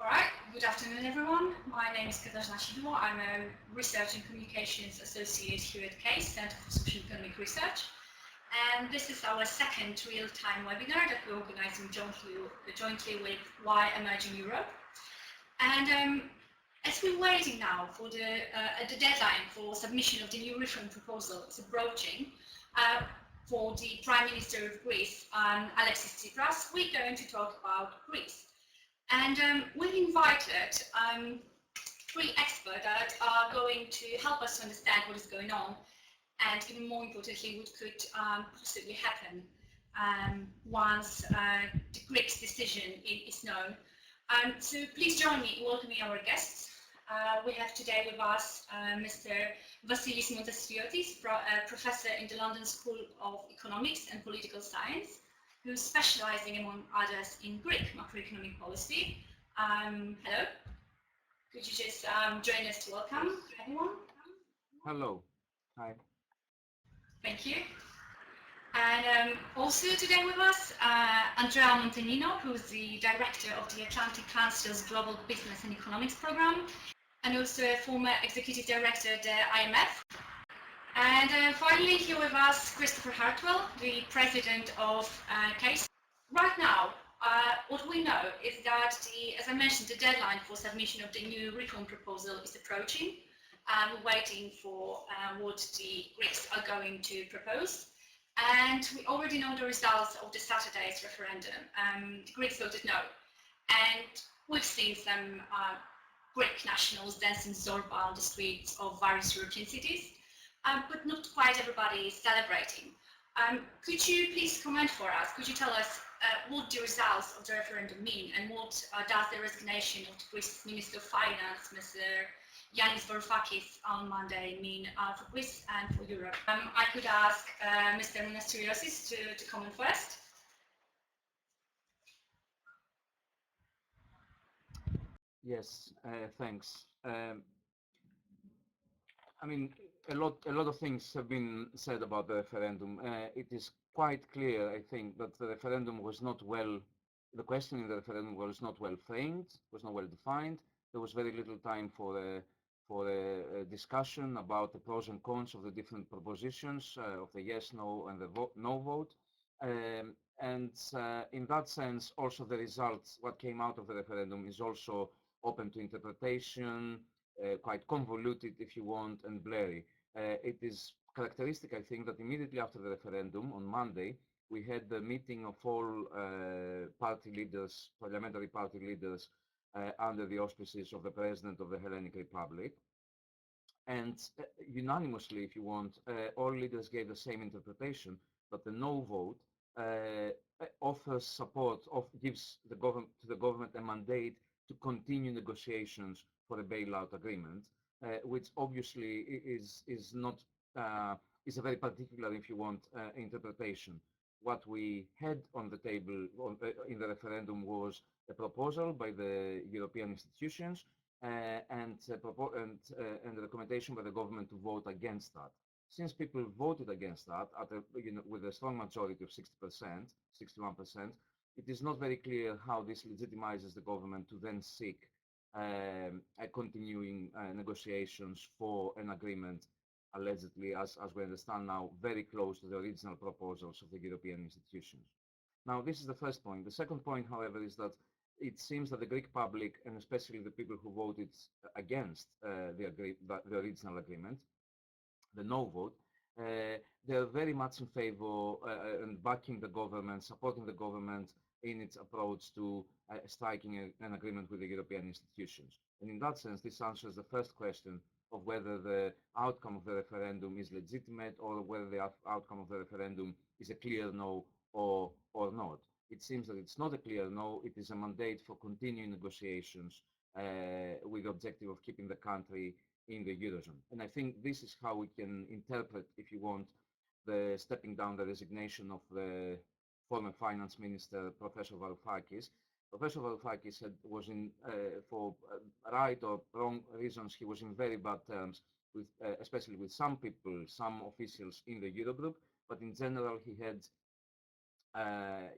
All right, good afternoon, everyone. My name is Katarzyna Sidło. I'm a Research and Communications Associate here at CASE, Center for Social Economic Research. And this is our second real-time webinar that we're organizing jointly with Why Emerging Europe. And as we're waiting now for the deadline for submission of the new reform proposal is approaching, for the Prime Minister of Greece, Alexis Tsipras, we're going to talk about Greece. And we've invited three experts that are going to help us understand what is going on and even more importantly what could possibly happen once the Greeks' decision is known. So please join me in welcoming our guests. We have today with us Mr. Vasilis Montastriotis, professor in the London School of Economics and Political Science, who's specializing, among others, in Greek macroeconomic policy. Hello. Could you just join us to welcome everyone? Hello. Hi. Thank you. And also today with us, Andrea Montanino, who's the director of the Atlantic Council's Global Business and Economics Program, and also a former executive director at the IMF. And finally, here with us, Christopher Hartwell, the president of CASE. Right now, what we know is that, as I mentioned, the deadline for submission of the new reform proposal is approaching. We're waiting for what the Greeks are going to propose. And we already know the results of the Saturday's referendum. The Greeks voted no. And we've seen some Greek nationals dancing Zorba on the streets of various European cities. But not quite everybody is celebrating. Could you please comment for us? Could you tell us what the results of the referendum mean and what does the resignation of the Greece Minister of Finance, Mr. Yanis Varoufakis, on Monday mean for Greece and for Europe? I could ask Mr. Monasteriotis to comment first. Yes, thanks. I mean, a lot of things have been said about the referendum. It is quite clear, I think, that the referendum was not well, the question in the referendum was not well framed, was not well defined. There was very little time for a discussion about the pros and cons of the different propositions, of the yes, no, and the no vote. And in that sense, also the results, what came out of the referendum is also open to interpretation, quite convoluted, if you want, and blurry. It is characteristic, I think, that immediately after the referendum on Monday, we had the meeting of all party leaders, parliamentary party leaders, under the auspices of the President of the Hellenic Republic. And unanimously, if you want, all leaders gave the same interpretation, that the no vote offers support, gives the government a mandate to continue negotiations for a bailout agreement, which obviously is not is a very particular, if you want, interpretation. What we had on the table in the referendum was a proposal by the European institutions and a recommendation by the government to vote against that. Since people voted against that with a strong majority of 60%, 61%, it is not very clear how this legitimizes the government to then seek continuing negotiations for an agreement, allegedly, as we understand now, very close to the original proposals of the European institutions. Now, this is the first point. The second point, however, is that it seems that the Greek public, and especially the people who voted against the original agreement, the no vote, they're very much in favor and backing the government, supporting the government in its approach to striking an agreement with the European institutions. And in that sense, this answers the first question of whether the outcome of the referendum is legitimate or whether the outcome of the referendum is a clear no or not. It seems that it's not a clear no, it is a mandate for continuing negotiations with the objective of keeping the country in the Eurozone. And I think this is how we can interpret, if you want, the stepping down, the resignation of the former finance minister, Professor Varoufakis. Professor Varoufakis was in, for right or wrong reasons, he was in very bad terms, with, especially with some people, some officials in the Eurogroup, but in general he had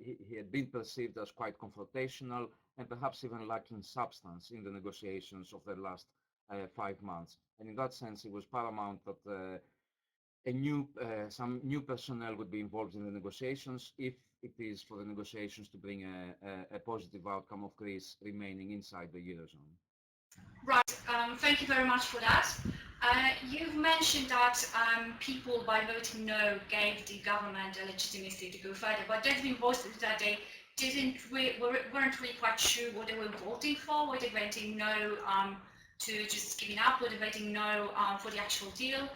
he had been perceived as quite confrontational and perhaps even lacking substance in the negotiations of the last 5 months. And in that sense, it was paramount that some new personnel would be involved in the negotiations if it is for the negotiations to bring a positive outcome of Greece remaining inside the Eurozone. Right, thank you very much for that. You've mentioned that people by voting no gave the government a legitimacy to go further, but there's been voices that they weren't really quite sure what they were voting for. Were they voting no to just giving up? Were they voting no for the actual deal?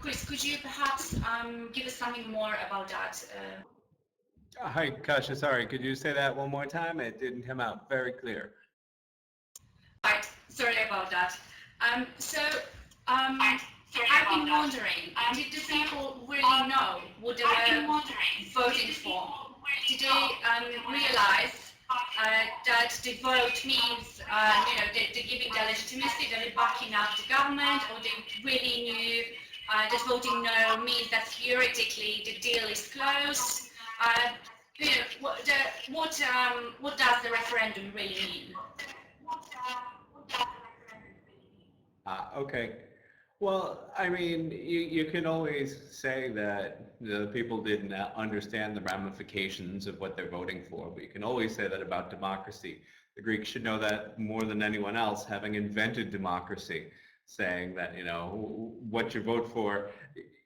Chris, could you perhaps give us something more about that? Hi, Kasha. Sorry, could you say that one more time? It didn't come out very clear. Right, sorry about that. I've been wondering, did the people really know what they were voting for? Did they realize that the vote means, they're giving their legitimacy, they're backing up the government, or they really knew that voting no means that theoretically the deal is closed? What does the referendum really mean? Okay. Well, I mean, you can always say that the people didn't understand the ramifications of what they're voting for, but you can always say that about democracy. The Greeks should know that more than anyone else, having invented democracy, saying that, what you vote for,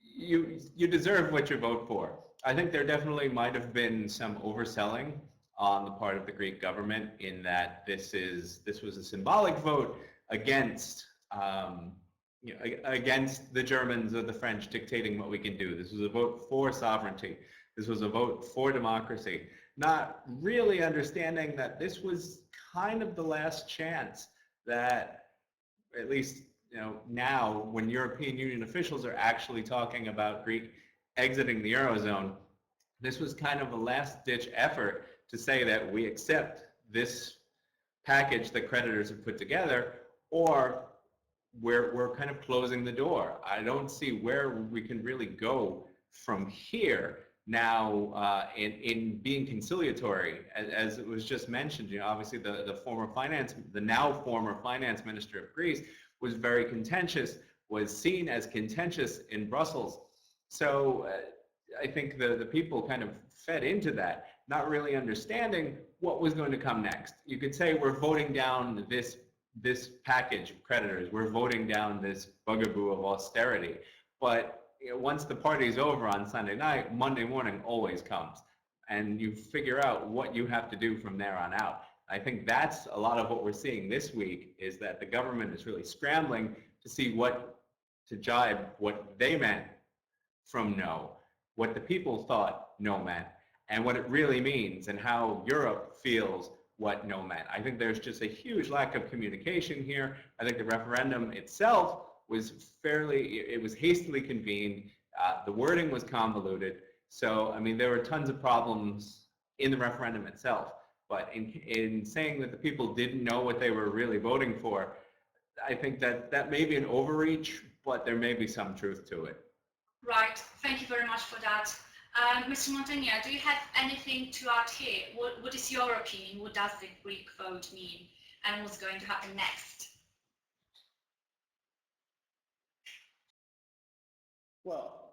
you deserve what you vote for. I think there definitely might have been some overselling on the part of the Greek government in that this was a symbolic vote against against the Germans or the French dictating what we can do. This was a vote for sovereignty. This was a vote for democracy. Not really understanding that this was kind of the last chance that, at least now, when European Union officials are actually talking about Greek exiting the Eurozone, this was kind of a last-ditch effort to say that we accept this package that creditors have put together, or we're kind of closing the door. I don't see where we can really go from here now in being conciliatory. As it was just mentioned, obviously the now former finance minister of Greece was very contentious, was seen as contentious in Brussels. So I think the people kind of fed into that, not really understanding what was going to come next. You could say we're voting down this package of creditors. We're voting down this bugaboo of austerity. But once the party's over on Sunday night, Monday morning always comes. And you figure out what you have to do from there on out. I think that's a lot of what we're seeing this week, is that the government is really scrambling to see to jibe what they meant from no, what the people thought no meant, and what it really means, and how Europe feels what no meant. I think there's just a huge lack of communication here. I think the referendum itself was hastily convened. The wording was convoluted. So, I mean, there were tons of problems in the referendum itself. But in saying that the people didn't know what they were really voting for, I think that may be an overreach, but there may be some truth to it. Right. Thank you very much for that. Mr. Montagnier, do you have anything to add here? What is your opinion? What does the Greek vote mean? And what's going to happen next? Well,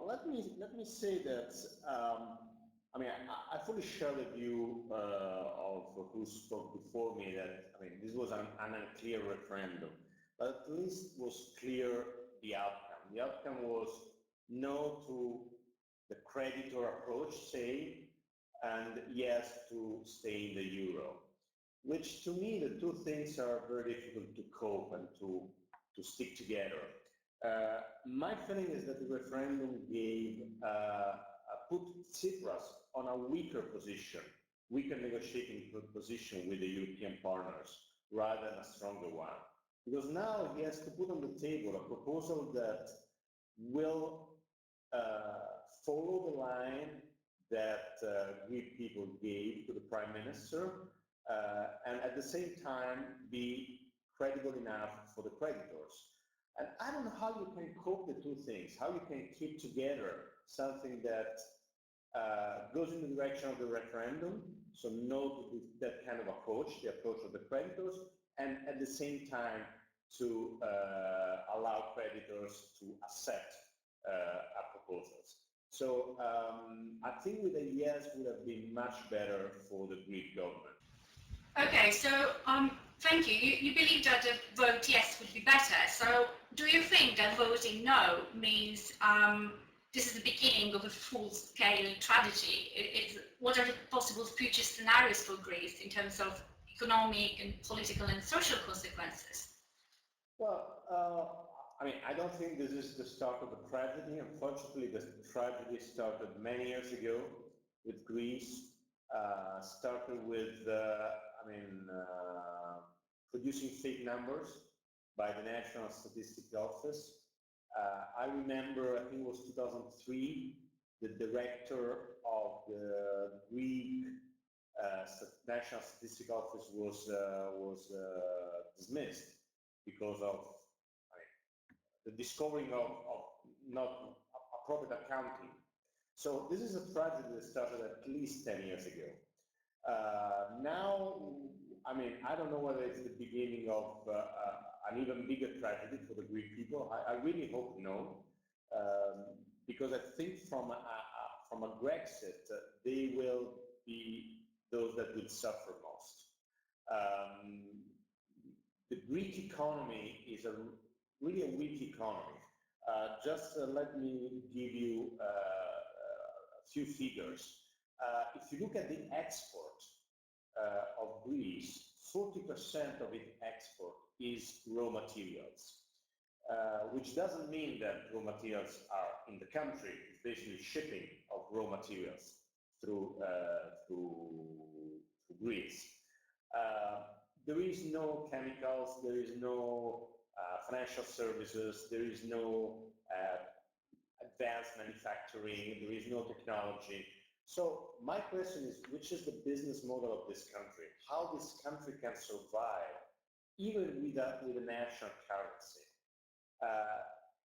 let me say that I mean, I fully share the view of who spoke before me, that I mean this was an unclear referendum, but at least was clear the outcome. The outcome was no to the creditor approach, say, and yes to stay in the euro, which to me the two things are very difficult to cope and to stick together. My feeling is that the referendum put Tsipras on a weaker negotiating position with the European partners rather than a stronger one. Because now he has to put on the table a proposal that will follow the line that Greek people gave to the Prime Minister, and at the same time be credible enough for the creditors. And I don't know how you can cope the two things, how you can keep together something that goes in the direction of the referendum, so no to that kind of approach, the approach of the creditors, and at the same time to allow creditors to accept our proposals. So I think with a yes would have been much better for the Greek government. Okay, so thank you. You believe that a vote yes would be better. So do you think that voting no means this is the beginning of a full-scale tragedy? What are the possible future scenarios for Greece in terms of economic and political and social consequences? Well, I mean, I don't think this is the start of a tragedy. Unfortunately, the tragedy started many years ago with Greece, started with, producing fake numbers by the National Statistics Office. I remember, I think it was 2003, the director of the Greek National Statistics Office was dismissed because of the discovering of not appropriate accounting. So this is a tragedy that started at least 10 years ago. Now, I mean, I don't know whether it's the beginning of an even bigger tragedy for the Greek people. I really hope no, because I think from a Brexit, they will be those that will suffer most. The Greek economy is really a weak economy. Just let me give you a few figures. If you look at the export of Greece, 40% of its export is raw materials, which doesn't mean that raw materials are in the country. It's basically shipping of raw materials through Greece. There is no chemicals, there is no financial services, there is no advanced manufacturing, there is no technology. So my question is, which is the business model of this country? How this country can survive even with a national currency?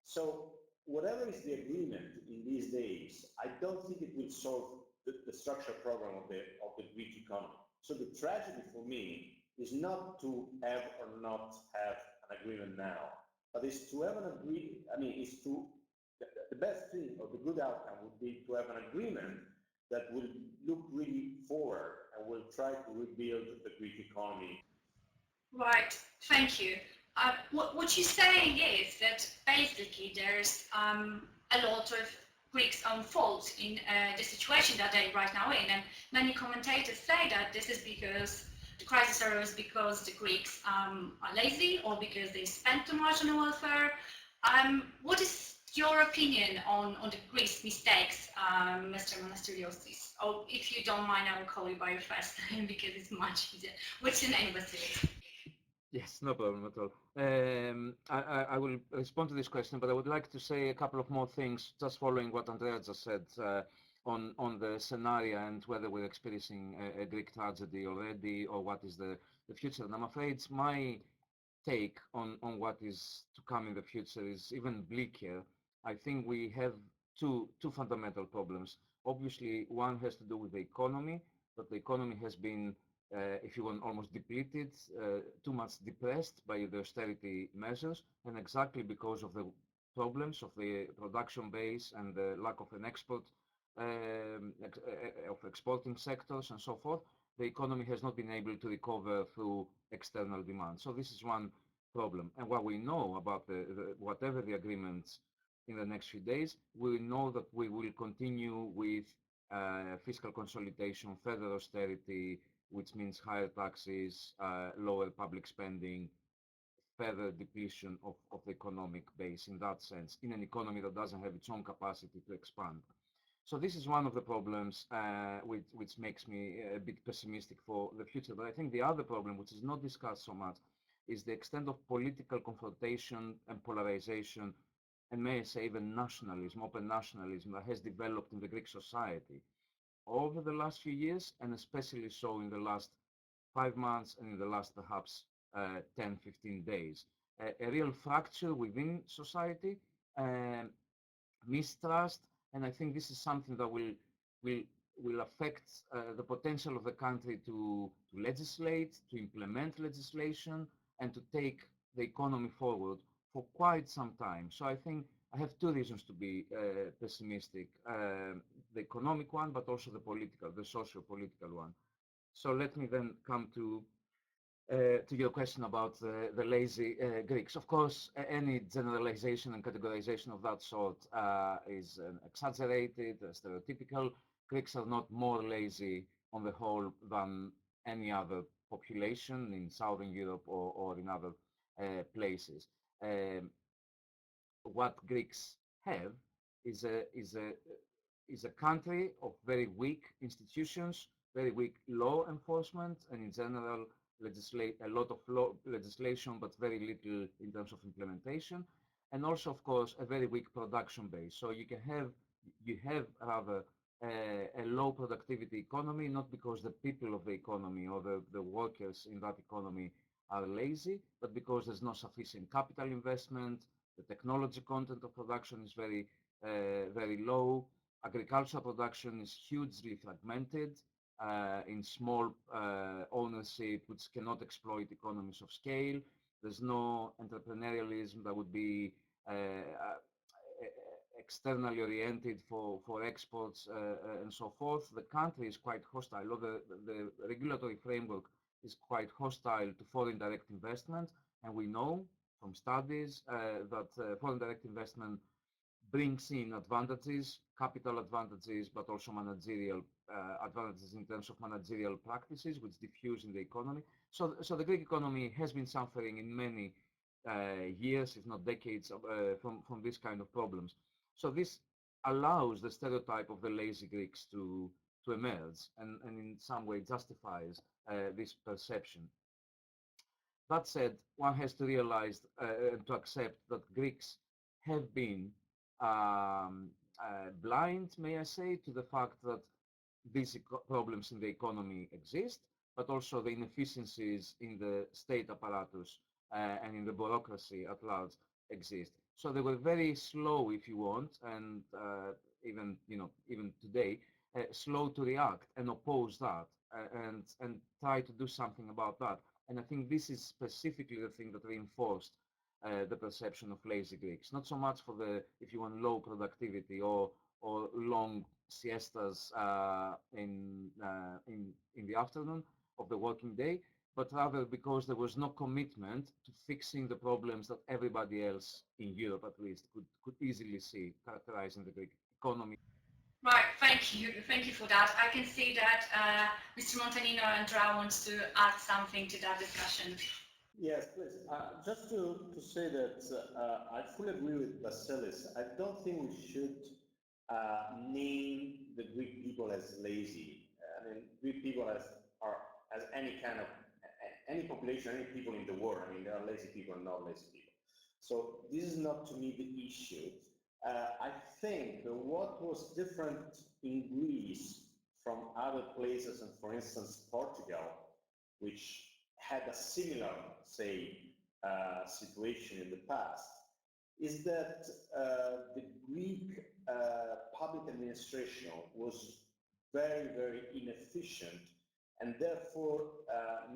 So whatever is the agreement in these days, I don't think it will solve the structural problem of the Greek economy. So the tragedy for me is not to have or not have an agreement now, but is to have an agreement. I mean, is to the best thing or the good outcome would be to have an agreement that will look really forward and will try to rebuild the Greek economy. Right, thank you. What you're saying is that basically there's a lot of Greeks' own fault in the situation that they're right now in, and many commentators say that this is because the crisis arose because the Greeks are lazy or because they spent too much on welfare. What is your opinion on the Greece mistakes, Mr. Monastiriotis? Or if you don't mind, I will call you by your first name because it's much easier. What's your name, Vasilis? Yes, no problem at all. I will respond to this question, but I would like to say a couple of more things, just following what Andrea just said on the scenario and whether we're experiencing a Greek tragedy already or what is the future. And I'm afraid my take on what is to come in the future is even bleaker. I think we have two fundamental problems. Obviously, one has to do with the economy, but the economy has been if you want, almost depleted, too much depressed by the austerity measures, and exactly because of the problems of the production base and the lack of an export, of exporting sectors and so forth, the economy has not been able to recover through external demand. So this is one problem. And what we know about whatever the agreements in the next few days, we know that we will continue with fiscal consolidation, further austerity, which means higher taxes, lower public spending, further depletion of the economic base in that sense, in an economy that doesn't have its own capacity to expand. So this is one of the problems which makes me a bit pessimistic for the future. But I think the other problem, which is not discussed so much, is the extent of political confrontation and polarization, and may I say even nationalism, open nationalism that has developed in the Greek society over the last few years, and especially so in the last 5 months and in the last perhaps 10, 15 days. A real fracture within society, mistrust, and I think this is something that will will affect the potential of the country to legislate, to implement legislation, and to take the economy forward for quite some time. So I think I have two reasons to be pessimistic: the economic one, but also the political, the socio-political one. So let me then come to your question about the lazy Greeks. Of course, any generalization and categorization of that sort is exaggerated, stereotypical. Greeks are not more lazy on the whole than any other population in Southern Europe or in other places. What Greeks have is a country of very weak institutions, very weak law enforcement, and in general, a lot of legislation, but very little in terms of implementation, and also, of course, a very weak production base. So you have rather a low productivity economy, not because the people of the economy or the workers in that economy are lazy, but because there's no sufficient capital investment. The technology content of production is very low. Agricultural production is hugely fragmented in small ownership, which cannot exploit economies of scale. There's no entrepreneurialism that would be externally oriented for exports and so forth. The country is quite hostile, or the regulatory framework is quite hostile to foreign direct investment, and we know from studies that foreign direct investment brings in advantages, capital advantages, but also managerial advantages in terms of managerial practices, which diffuse in the economy. So the Greek economy has been suffering in many years, if not decades, from this kind of problems. So this allows the stereotype of the lazy Greeks to emerge, and in some way justifies this perception. That said, one has to realize and to accept that Greeks have been blind, may I say, to the fact that these problems in the economy exist, but also the inefficiencies in the state apparatus and in the bureaucracy at large exist. So they were very slow, if you want, and even today, slow to react and oppose that and try to do something about that. And I think this is specifically the thing that reinforced the perception of lazy Greeks. Not so much for the, if you want, low productivity or long siestas in the afternoon of the working day, but rather because there was no commitment to fixing the problems that everybody else in Europe, at least, could easily see characterizing the Greek economy. Right, thank you for that. I can see that Mr. Montanino and Andrea wants to add something to that discussion. Yes, please. Just to say that I fully agree with Vasilis. I don't think we should name the Greek people as lazy. I mean, Greek people are as any kind of any population, any people in the world. I mean, there are lazy people and not lazy people. So this is not to me the issue. I think that what was different in Greece from other places, and for instance Portugal, which had a similar, say, situation in the past, is that the Greek public administration was very, very inefficient and therefore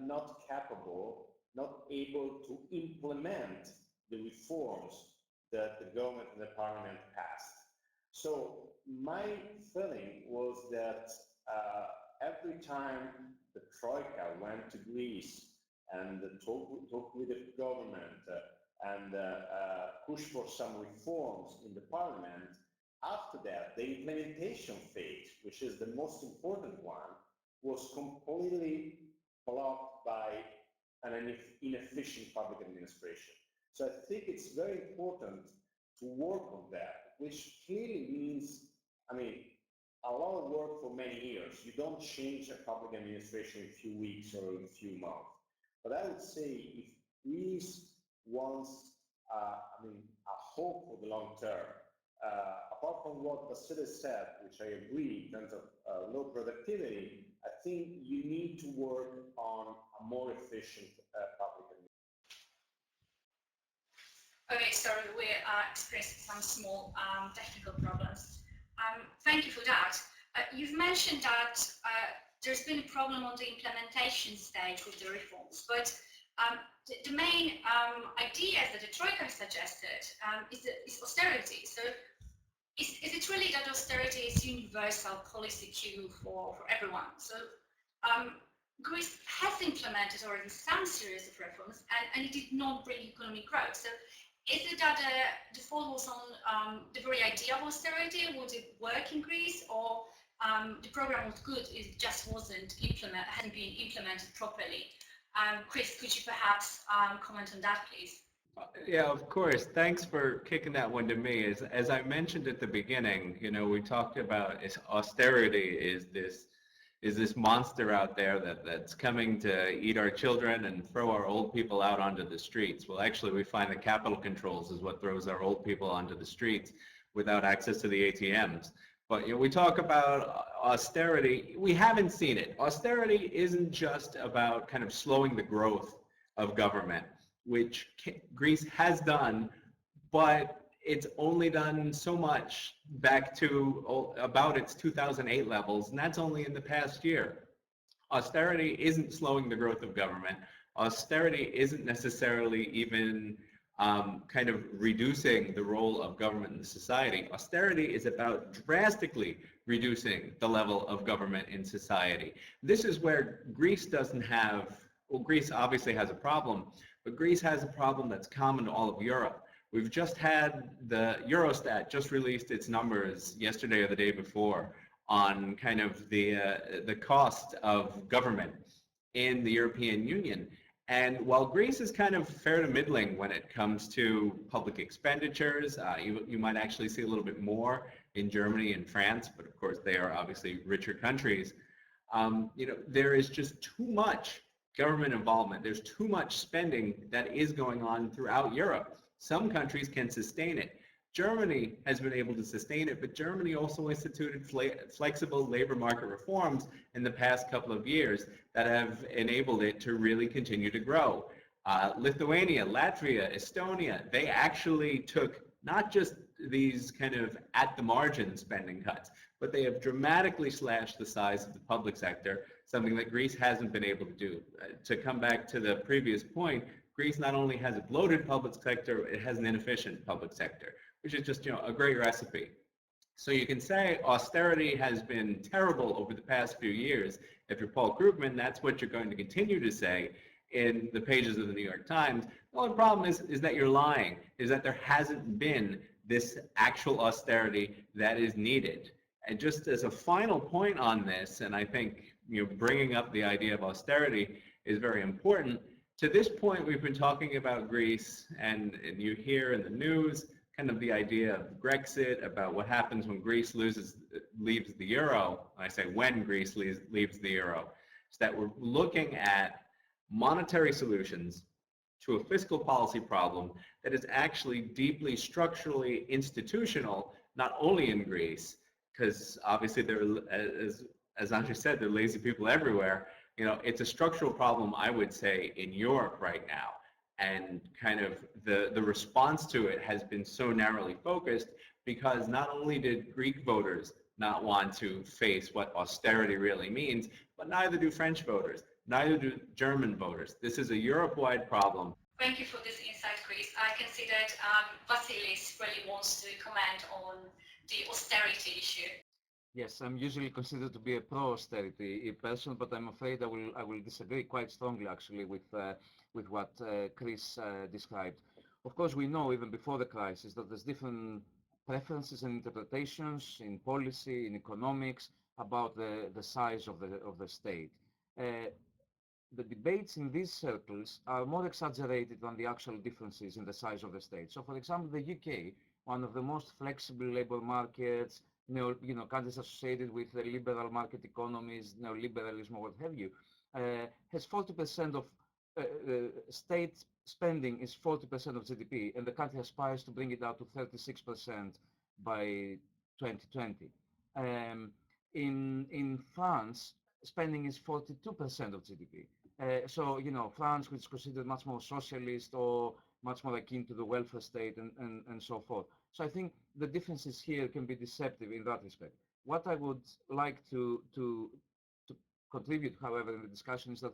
not capable, not able to implement the reforms that the government and the parliament passed. So my feeling was that every time the Troika went to Greece and talked with the government and pushed for some reforms in the parliament, after that, the implementation phase, which is the most important one, was completely blocked by an inefficient public administration. So I think it's very important to work on that, which clearly means, I mean, a lot of work for many years. You don't change a public administration in a few weeks or in a few months. But I would say if Greece wants, a hope for the long term, apart from what Vasilis said, which I agree in terms of low productivity, I think you need to work on a more efficient public administration. Okay, sorry, we are experiencing some small technical problems. Thank you for that. You've mentioned that there's been a problem on the implementation stage with the reforms, but the main ideas that the Troika suggested is austerity. So is it really that austerity is universal policy cue for everyone? So Greece has implemented already some series of reforms and it did not bring economic growth. So is it that the fault was on the very idea of austerity? Would it work in Greece, or the program was good, it just hadn't been implemented properly? Chris, could you perhaps comment on that, please? Yeah, of course. Thanks for kicking that one to me. As I mentioned at the beginning, we talked about austerity is this monster out there that's coming to eat our children and throw our old people out onto the streets. Well, actually, we find that capital controls is what throws our old people onto the streets without access to the ATMs. But we talk about austerity. We haven't seen it. Austerity isn't just about kind of slowing the growth of government, which Greece has done, but it's only done so much back to about its 2008 levels, and that's only in the past year. Austerity isn't slowing the growth of government. Austerity isn't necessarily even kind of reducing the role of government in society. Austerity is about drastically reducing the level of government in society. This is where Greece doesn't have, well, Greece obviously has a problem, but Greece has a problem that's common to all of Europe. We've just had the Eurostat just released its numbers yesterday or the day before on kind of the cost of government in the European Union. And while Greece is kind of fair to middling when it comes to public expenditures, you might actually see a little bit more in Germany and France, but of course they are obviously richer countries. There is just too much government involvement. There's too much spending that is going on throughout Europe. Some countries can sustain it. Germany has been able to sustain it, but Germany also instituted flexible labor market reforms in the past couple of years that have enabled it to really continue to grow. Lithuania, Latvia, Estonia, they actually took not just these kind of at the margin spending cuts, but they have dramatically slashed the size of the public sector, something that Greece hasn't been able to do. To come back to the previous point, Greece not only has a bloated public sector, it has an inefficient public sector, which is just a great recipe. So you can say austerity has been terrible over the past few years. If you're Paul Krugman, that's what you're going to continue to say in the pages of the New York Times. The only problem is that you're lying, is that there hasn't been this actual austerity that is needed. And just as a final point on this, and I think bringing up the idea of austerity is very important. To this point, we've been talking about Greece, and you hear in the news kind of the idea of Brexit, about what happens when Greece leaves the euro. I say when Greece leaves the euro, is that we're looking at monetary solutions to a fiscal policy problem that is actually deeply structurally institutional, not only in Greece, because obviously as Andrew said, there are lazy people everywhere. It's a structural problem, I would say, in Europe right now. And kind of the response to it has been so narrowly focused because not only did Greek voters not want to face what austerity really means, but neither do French voters, neither do German voters. This is a Europe-wide problem. Thank you for this insight, Chris. I can see that Vasilis really wants to comment on the austerity issue. Yes, I'm usually considered to be a pro-austerity person, but I'm afraid I will disagree quite strongly, actually, with what Chris described. Of course, we know even before the crisis that there's different preferences and interpretations in policy, in economics, about the size of the state. The debates in these circles are more exaggerated than the actual differences in the size of the state. So, for example, the UK, one of the most flexible labor markets, countries associated with the liberal market economies, neoliberalism, or what have you, has 40% of state spending is 40% of GDP, and the country aspires to bring it out to 36% by 2020. In France, spending is 42% of GDP. So, France, which is considered much more socialist or much more akin to the welfare state and so forth. So I think the differences here can be deceptive in that respect. what I would like to contribute, however, in the discussion is that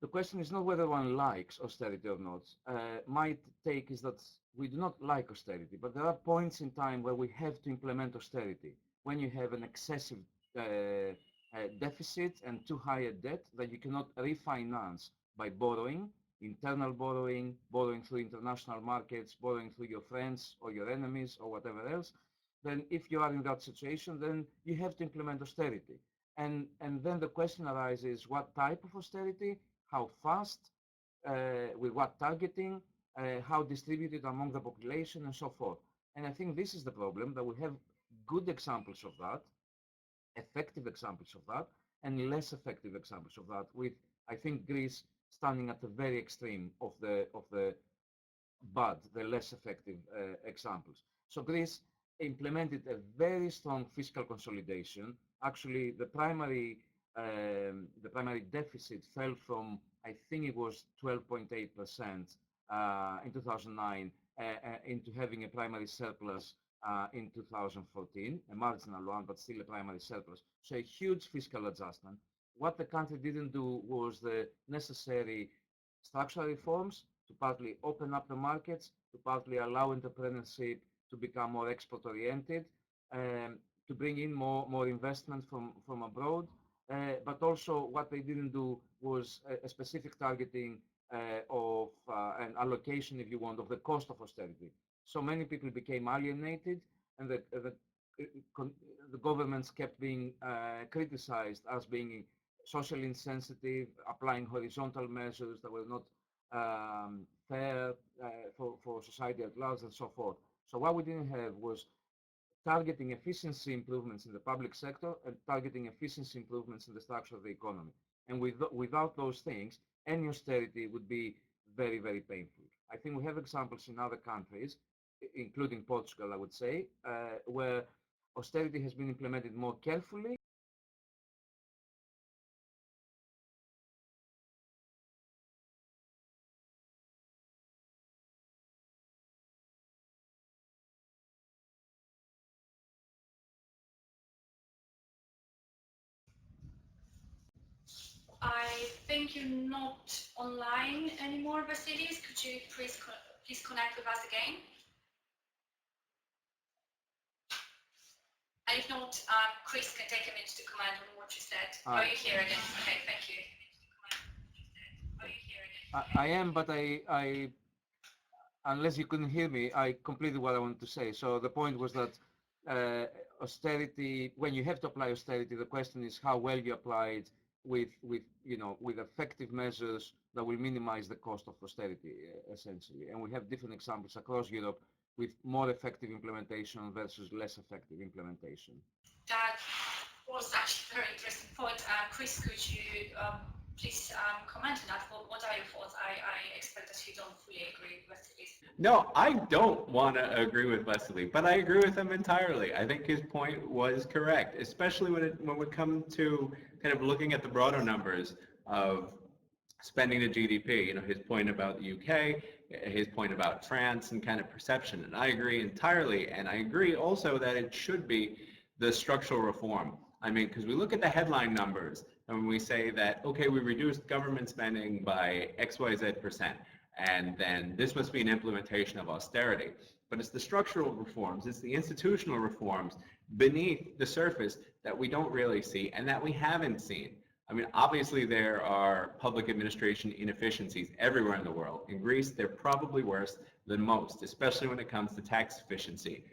the question is not whether one likes austerity or not. My take is that we do not like austerity, but there are points in time where we have to implement austerity. When you have an excessive deficit and too high a debt that you cannot refinance by borrowing, internal borrowing, borrowing through international markets, borrowing through your friends or your enemies or whatever else, then if you are in that situation, then you have to implement austerity. And then the question arises, what type of austerity, how fast, with what targeting, how distributed among the population, and so forth. And I think this is the problem, that we have good examples of that, effective examples of that, and less effective examples of that, with, I think, Greece standing at the very extreme of the bad, the less effective examples. So Greece implemented a very strong fiscal consolidation. Actually, the primary deficit fell from, I think it was 12.8% in 2009 into having a primary surplus in 2014, a marginal one, but still a primary surplus. So a huge fiscal adjustment. What the country didn't do was the necessary structural reforms to partly open up the markets, to partly allow entrepreneurship to become more export-oriented, to bring in more investment from abroad. But also what they didn't do was a specific targeting of an allocation, if you want, of the cost of austerity. So many people became alienated, and the governments kept being criticized as being socially insensitive, applying horizontal measures that were not fair for society at large, and so forth. So what we didn't have was targeting efficiency improvements in the public sector and targeting efficiency improvements in the structure of the economy. And without those things, any austerity would be very, very painful. I think we have examples in other countries, including Portugal, I would say, where austerity has been implemented more carefully. I think you're not online anymore, Vasilis. Could you please connect with us again? And if not, Chris can take a minute to comment on what you said. Are you here again? Okay, thank you. Are you here again? I am, but I unless you couldn't hear me, I completed what I wanted to say. So the point was that austerity, when you have to apply austerity, the question is how well you apply it with effective measures that will minimize the cost of austerity, essentially. And we have different examples across Europe with more effective implementation versus less effective implementation. That was actually a very interesting point. Chris, could you please comment on that? What are your thoughts? I expect that you don't fully agree with Vasilis. No, I don't want to agree with Vasily, but I agree with him entirely. I think his point was correct, especially when we come to kind of looking at the broader numbers of spending to GDP. You know, his point about the UK, his point about France, and kind of perception. And I agree entirely. And I agree also that it should be the structural reform. I mean, because we look at the headline numbers and when we say that, okay, we reduced government spending by XYZ%, and then this must be an implementation of austerity. But it's the structural reforms, it's the institutional reforms beneath the surface that we don't really see and that we haven't seen. I mean, obviously there are public administration inefficiencies everywhere in the world. In Greece, they're probably worse than most, especially when it comes to tax efficiency.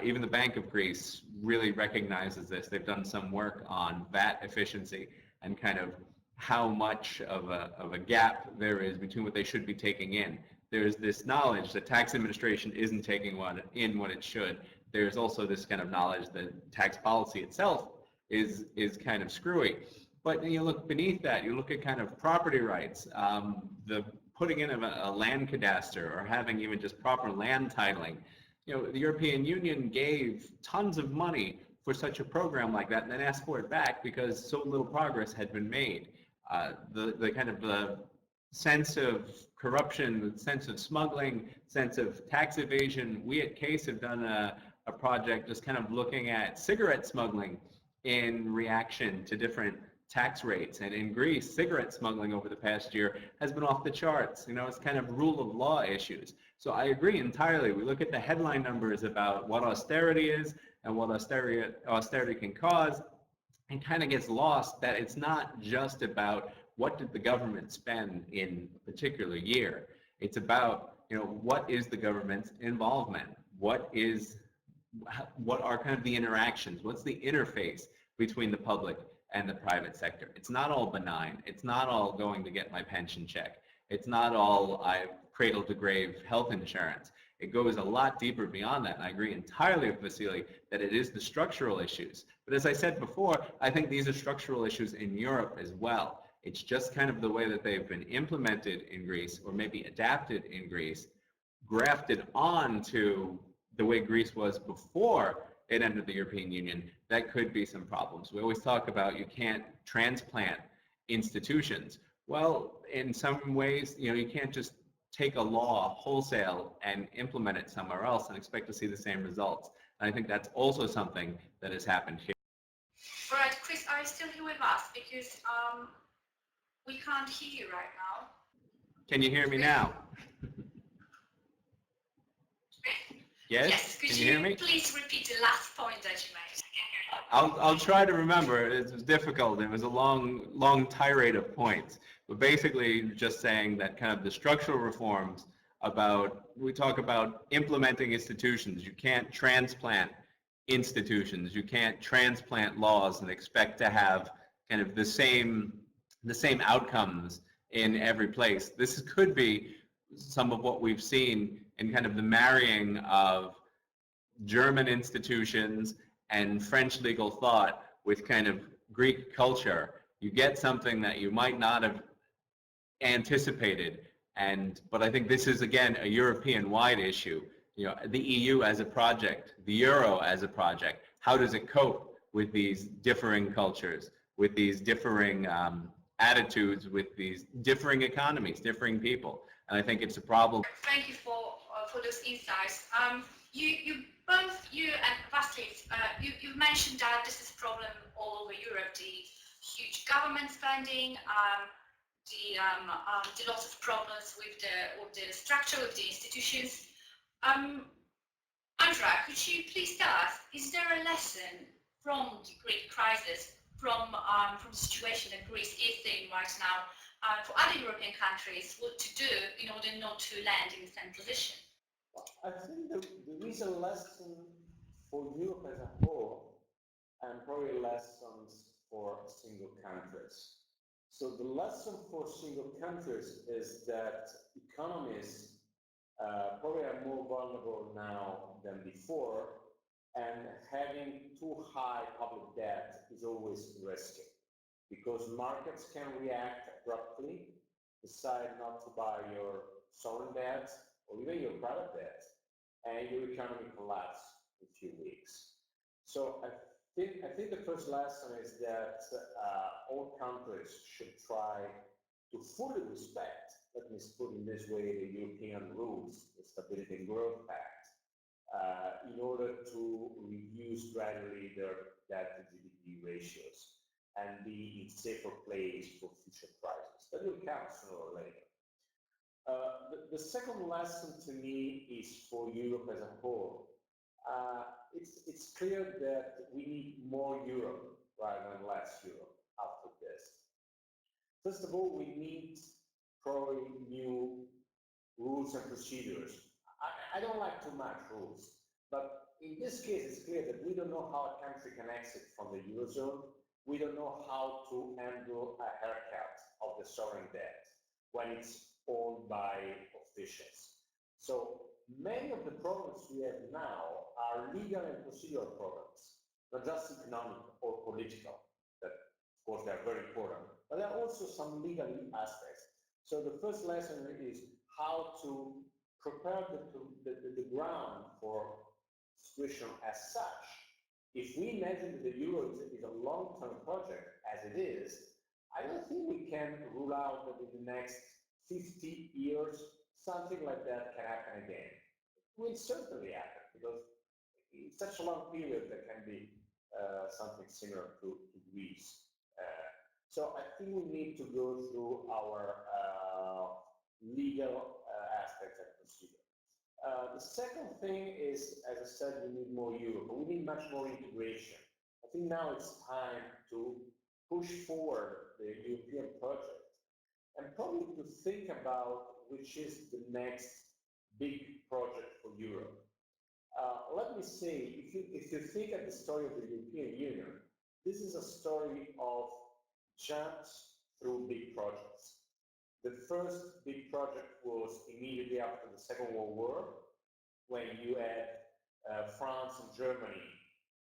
Even the Bank of Greece really recognizes this. They've done some work on VAT efficiency and kind of how much of a gap there is between what they should be taking in. There's this knowledge that tax administration isn't taking what it should. There's also this kind of knowledge that tax policy itself is kind of screwy. But you look beneath that, you look at kind of property rights, the putting in of a land cadastre or having even just proper land titling. You know, the European Union gave tons of money for such a program like that and then asked for it back because so little progress had been made. The kind of the sense of corruption, the sense of smuggling, sense of tax evasion. We at CASE have done a project just kind of looking at cigarette smuggling in reaction to different tax rates. And in Greece, cigarette smuggling over the past year has been off the charts. You know, it's kind of rule of law issues. So I agree entirely. We look at the headline numbers about what austerity is and what austerity can cause, and kind of gets lost that it's not just about what did the government spend in a particular year. It's about, you know, what is the government's involvement? What are kind of the interactions? What's the interface between the public and the private sector? It's not all benign. It's not all going to get my pension check. It's not all I cradle to grave health insurance. It goes a lot deeper beyond that. And I agree entirely with Vasily that it is the structural issues. But as I said before, I think these are structural issues in Europe as well. It's just kind of the way that they've been implemented in Greece, or maybe adapted in Greece, grafted on to the way Greece was before it entered the European Union. That could be some problems. We always talk about you can't transplant institutions. Well, in some ways, you know, you can't just take a law wholesale and implement it somewhere else and expect to see the same results. And I think that's also something that has happened here. All right, Chris, are you still here with us? Because we can't hear you right now. Can you hear me now? Yes? Yes, could Can you hear me? please repeat the last point that you made? I'll try to remember. It was difficult. It was a long tirade of points. But basically just saying that kind of the structural reforms we talk about implementing institutions. You can't transplant institutions. You can't transplant laws and expect to have kind of the same outcomes in every place. This could be some of what we've seen in kind of the marrying of German institutions and French legal thought with kind of Greek culture. You get something that you might not have anticipated. But I think this is, again, a European-wide issue. You know, the EU as a project, the Euro as a project, how does it cope with these differing cultures, with these differing attitudes, with these differing economies, differing people? And I think it's a problem. Thank you for those insights. You and Vasilis, you've mentioned that this is a problem all over Europe, the huge government spending, the lots of problems with the structure of the institutions. Andra, could you please tell us, is there a lesson from the Greek crisis, from the situation that Greece is in right now, for other European countries, what to do in order not to land in the same position? I think there is a lesson for Europe as a whole, and probably lessons for single countries. So the lesson for single countries is that economies probably are more vulnerable now than before, and having too high public debt is always risky, because markets can react abruptly, decide not to buy your sovereign debt or even your private debt, and your economy collapse in a few weeks. So I think the first lesson is that all countries should try to fully respect, let me put in this way, the European rules, the Stability and Growth Pact, in order to reduce gradually their debt to GDP ratios and be in safer place for future crises. That will come sooner or later. The second lesson to me is for Europe as a whole. It's clear that we need more Europe rather than less Europe after this. First of all, we need probably new rules and procedures. I don't like too much rules, but in this case, it's clear that we don't know how a country can exit from the Eurozone. We don't know how to handle a haircut of the sovereign debt when it's owned by officials. So many of the problems we have now are legal and procedural problems, not just economic or political, that of course they are very important, but there are also some legal aspects. So the first lesson is how to prepare the ground for situation as such. If we imagine that the euro is a long-term project, as it is, I don't think we can rule out that in the next 50 years, something like that can happen again. It will certainly happen, because in such a long period, there can be something similar to Greece. So I think we need to go through our legal aspects and procedure. The second thing is, as I said, we need more Europe, but we need much more integration. I think now it's time to push forward the European project and probably to think about which is the next big project for Europe. Let me say, if you think at the story of the European Union, this is a story of jumps through big projects. The first big project was immediately after the Second World War, when you had France and Germany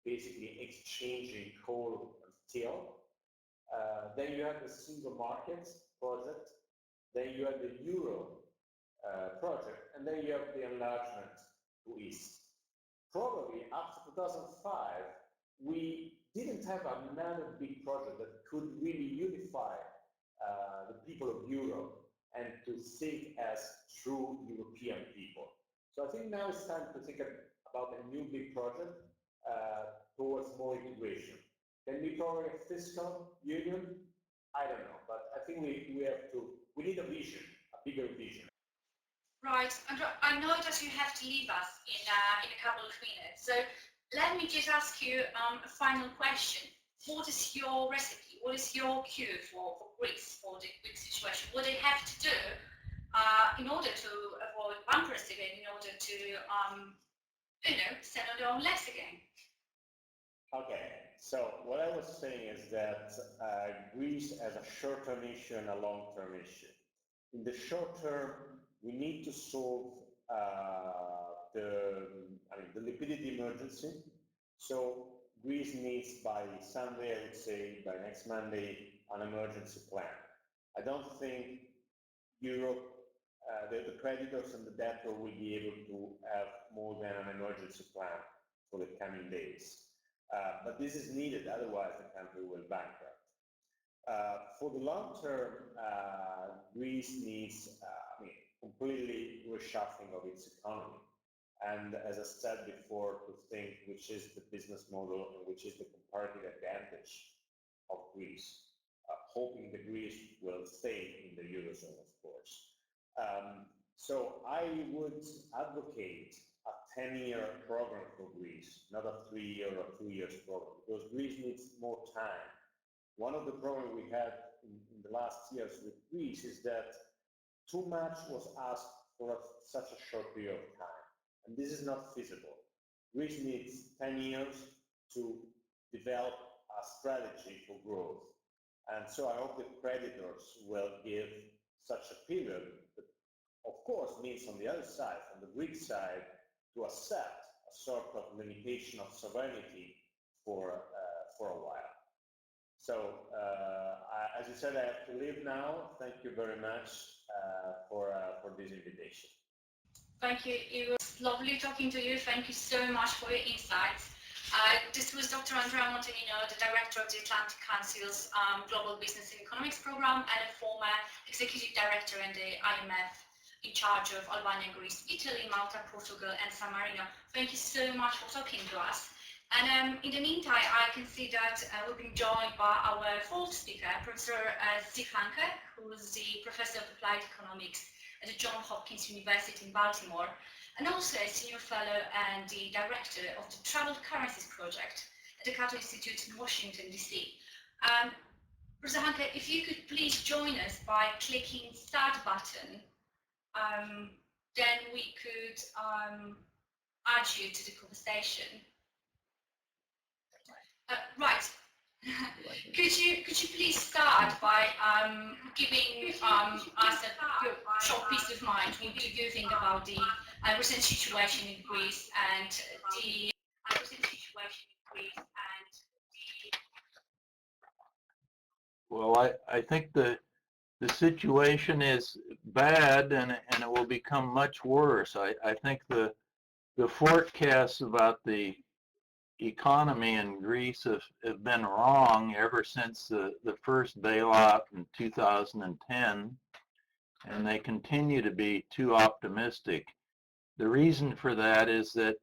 basically exchanging coal and steel. Then you had the single market project, then you had the Euro project, and then you have the enlargement to East. Probably after 2005, we didn't have another big project that could really unify the people of Europe and to think as true European people. So I think now it's time to think about a new big project towards more integration. Can we call it a fiscal union? I don't know, but I think we need a vision, a bigger vision. Right, Andrea, I know that you have to leave us in a couple of minutes, so let me just ask you a final question. What is your recipe? What is your cue for Greece, for the Greek situation? What they have to do in order to avoid bankruptcy and in order to, stand on their own legs again? Okay, so what I was saying is that Greece has a short-term issue and a long-term issue. In the short term, we need to solve the liquidity emergency. So Greece needs by Sunday, I would say, by next Monday, an emergency plan. I don't think Europe, the creditors and the debtor will be able to have more than an emergency plan for the coming days. But this is needed, otherwise the country will bankrupt. For the long term, Greece needs completely reshuffling of its economy. And as I said before, to think which is the business model and which is the comparative advantage of Greece, hoping that Greece will stay in the Eurozone, of course. So I would advocate a 10-year program for Greece, not a 3-year or 2-year program, because Greece needs more time. One of the problems we had in the last years with Greece is that too much was asked for such a short period of time, and this is not feasible. Greece needs 10 years to develop a strategy for growth, and so I hope the creditors will give such a period that, of course, means on the other side, on the Greek side, to accept a sort of limitation of sovereignty for a while. So, as you said, I have to leave now. Thank you very much for this invitation. Thank you. It was lovely talking to you. Thank you so much for your insights. This was Dr. Andrea Montanino, the Director of the Atlantic Council's Global Business and Economics Program and a former Executive Director in the IMF in charge of Albania, Greece, Italy, Malta, Portugal and San Marino. Thank you so much for talking to us. And in the meantime, I can see that we've been joined by our fourth speaker, Professor Steve Hanke, who is the Professor of Applied Economics at the Johns Hopkins University in Baltimore, and also a Senior Fellow and the Director of the Troubled Currencies Project at the Cato Institute in Washington, D.C. Professor Hanke, if you could please join us by clicking Start button, then we could add you to the conversation. Right. Could you please start by giving us a short piece of mind? What do you think about the recent situation in Greece and the Well, I think the situation is bad and it will become much worse. I think the forecasts about the economy in Greece have been wrong ever since the first bailout in 2010, and they continue to be too optimistic. The reason for that is that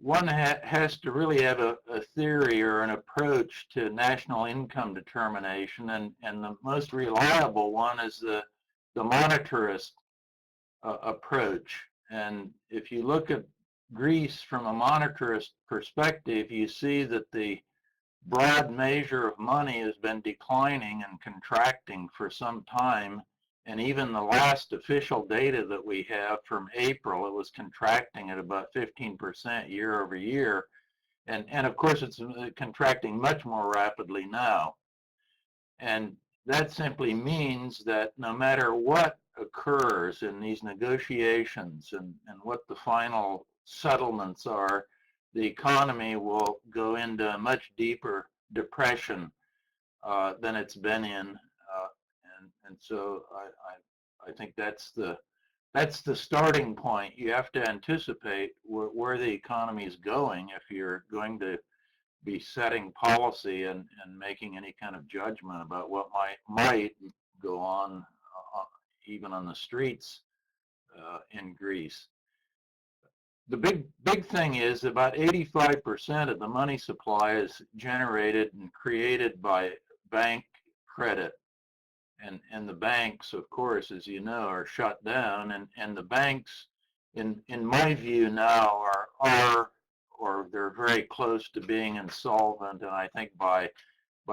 one has to really have a theory or an approach to national income determination, and the most reliable one is the monetarist approach. And if you look at Greece from a monetarist perspective, you see that the broad measure of money has been declining and contracting for some time. And even the last official data that we have from April, it was contracting at about 15% year over year. And of course, it's contracting much more rapidly now. And that simply means that no matter what occurs in these negotiations and what the final settlements are, the economy will go into a much deeper depression than it's been in. And so I think that's the starting point. You have to anticipate where the economy is going if you're going to be setting policy and making any kind of judgment about what might go on even on the streets in Greece. The big thing is about 85% of the money supply is generated and created by bank credit. And the banks, of course, as you know, are shut down, and the banks, in my view now, are or they're very close to being insolvent, and I think by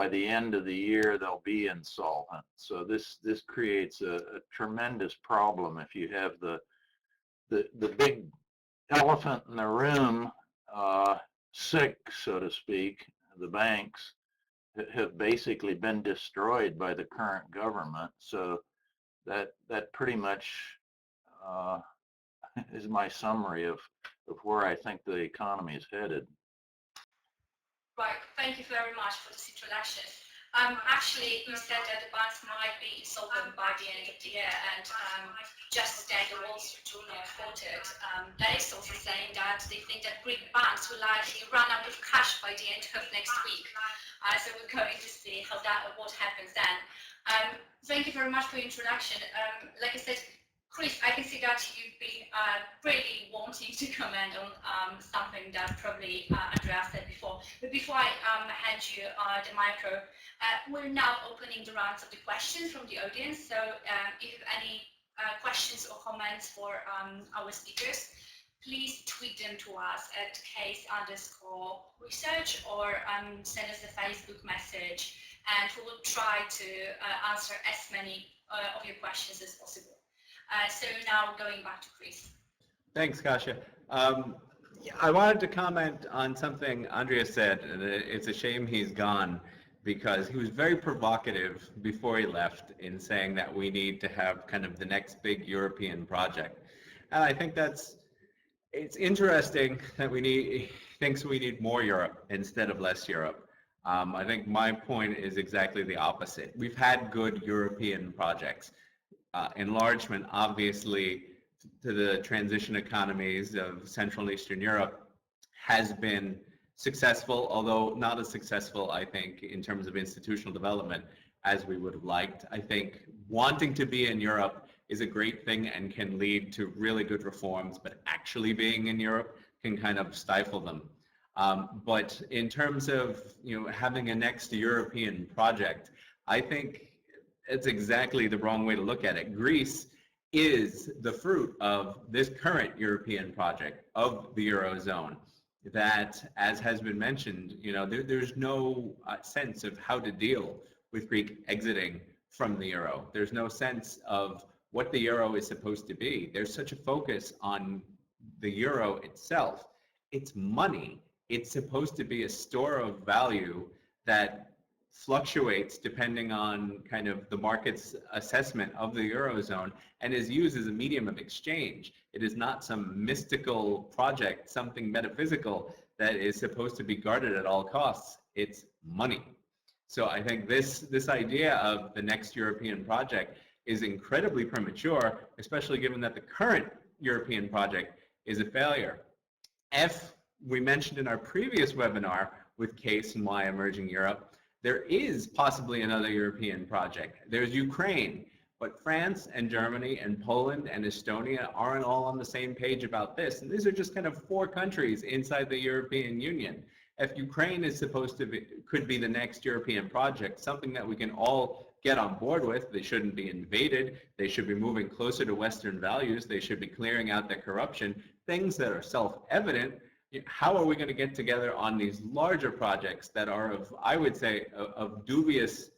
the end of the year they'll be insolvent. So this creates a tremendous problem if you have the big elephant in the room sick, so to speak. The banks have basically been destroyed by the current government. So that pretty much is my summary of where I think the economy is headed. Right, thank you very much for this introduction. Actually, you said that the banks might be insolvent by the end of the year, and just today the Wall Street Journal quoted that is also saying that they think that Greek banks will likely run out of cash by the end of next week. So we're going to see what happens then. Thank you very much for your introduction. Like I said, Chris, I can see that you've been really wanting to comment on something that probably Andrea said before. But before I hand you the micro, we're now opening the rounds of the questions from the audience. So if you have any questions or comments for our speakers, please tweet them to us at case_research or send us a Facebook message, and we will try to answer as many of your questions as possible. So now going back to Chris. Thanks, Kasia. I wanted to comment on something Andrea said, and it's a shame he's gone, because he was very provocative before he left in saying that we need to have kind of the next big European project. And I think it's interesting that thinks we need more Europe instead of less Europe. I think my point is exactly the opposite. We've had good European projects. Enlargement, obviously, to the transition economies of Central and Eastern Europe has been successful, although not as successful, I think, in terms of institutional development as we would have liked. I think wanting to be in Europe is a great thing and can lead to really good reforms, but actually being in Europe can kind of stifle them. But in terms of having a next European project, I think it's exactly the wrong way to look at it. Greece is the fruit of this current European project of the Eurozone that, as has been mentioned, there's no sense of how to deal with Greek exiting from the Euro. There's no sense of what the Euro is supposed to be. There's such a focus on the Euro itself. It's money. It's supposed to be a store of value that fluctuates depending on kind of the market's assessment of the Eurozone and is used as a medium of exchange. It is not some mystical project, something metaphysical that is supposed to be guarded at all costs. It's money. So I think this idea of the next European project is incredibly premature, especially given that the current European project is a failure. We mentioned in our previous webinar with Case and Why Emerging Europe, there is possibly another European project. There's Ukraine, But France and Germany and Poland and Estonia aren't all on the same page about this. And these are just kind of four countries inside the European Union. If Ukraine is supposed to be, could be the next European project, something that we can all get on board with, they shouldn't be invaded, they should be moving closer to Western values, they should be clearing out their corruption, things that are self-evident. How are we going to get together on these larger projects that are of, I would say, of dubious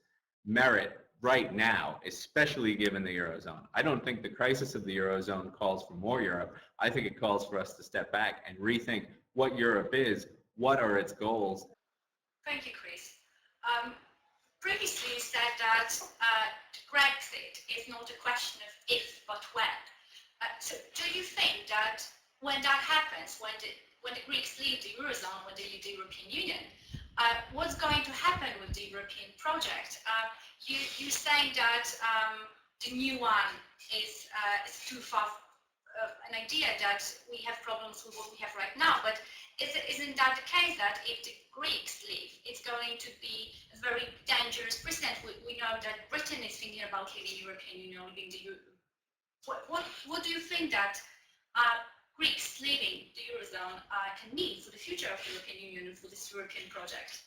merit right now, especially given the Eurozone? I don't think the crisis of the Eurozone calls for more Europe. I think it calls for us to step back and rethink what Europe is, what are its goals. Thank you, Chris. Previously you said that Brexit is not a question of if, but when. So do you think that when that happens, when the Greeks leave the Eurozone, when they leave the European Union, what's going to happen with the European project? You're saying that the new one is too far an idea that we have problems with what we have right now, but isn't that the case that if the Greeks leave, it's going to be a very dangerous precedent? We know that Britain is thinking about leaving the European Union, leaving the Euro. What do you think that Greeks leaving the Eurozone can mean for the future of the European Union and for this European project?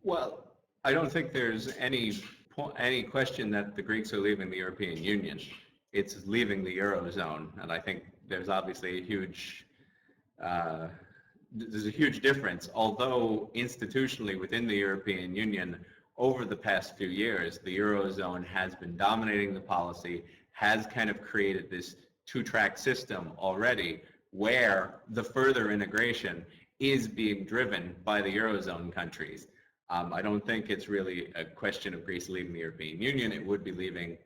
Well, I don't think there's any question that the Greeks are leaving the European Union. It's leaving the Eurozone, and I think there's obviously a huge difference. Although institutionally within the European Union, over the past few years, the Eurozone has been dominating the policy, has kind of created this two-track system already, where the further integration is being driven by the Eurozone countries. I don't think it's really a question of Greece leaving the European Union. It would be leaving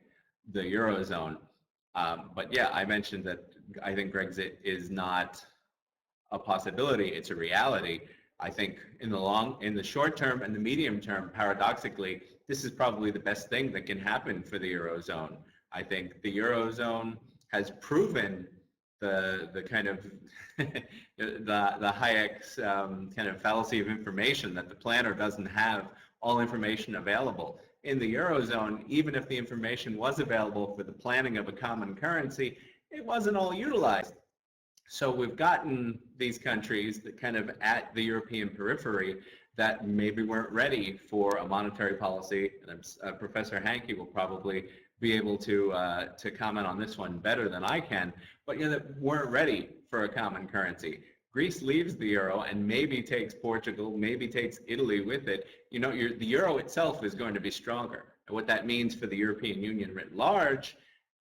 the Eurozone. But yeah, I mentioned that I think Brexit is not a possibility, it's a reality. I think in the short term and the medium term, paradoxically, this is probably the best thing that can happen for the Eurozone. I think the Eurozone has proven the kind of the Hayek's kind of fallacy of information, that the planner doesn't have all information available. In the Eurozone, even if the information was available for the planning of a common currency, it wasn't all utilized. So we've gotten these countries that kind of at the European periphery that maybe weren't ready for a monetary policy. And Professor Hankey will probably be able to comment on this one better than I can, but that weren't ready for a common currency. Greece leaves the euro and maybe takes Portugal, maybe takes Italy with it. The euro itself is going to be stronger. And what that means for the European Union writ large,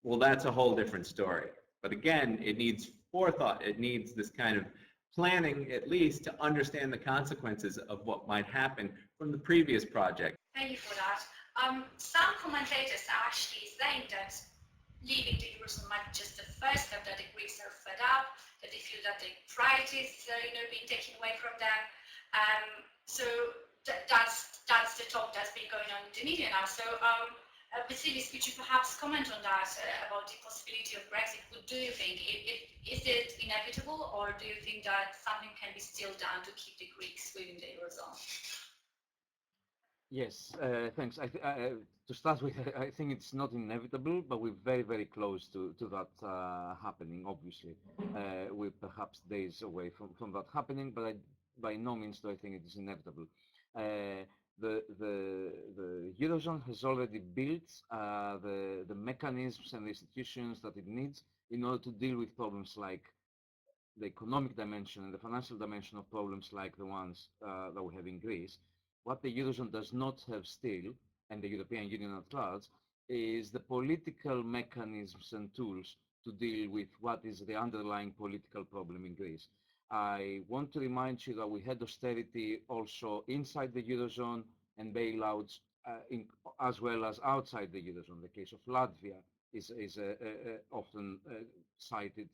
well, that's a whole different story. But again, it needs forethought. It needs this kind of planning, at least, to understand the consequences of what might happen from the previous project. Thank you for that. Some commentators are actually saying that leaving the Eurozone might be just the first step, that the Greeks are fed up, that they feel that the pride is being taken away from them. So that's the talk that's been going on in the media now. So Vasilis, could you perhaps comment on that, about the possibility of Brexit? What do you think? Is it inevitable, or do you think that something can be still done to keep the Greeks within the Eurozone? Yes, thanks. To start with, I think it's not inevitable, but we're very, very close to that happening, obviously. We're perhaps days away from that happening, but by no means do I think it is inevitable. The Eurozone has already built the mechanisms and the institutions that it needs in order to deal with problems like the economic dimension and the financial dimension of problems like the ones that we have in Greece. What the Eurozone does not have still, and the European Union at large, is the political mechanisms and tools to deal with what is the underlying political problem in Greece. I want to remind you that we had austerity also inside the Eurozone and bailouts as well as outside the Eurozone. The case of Latvia is often cited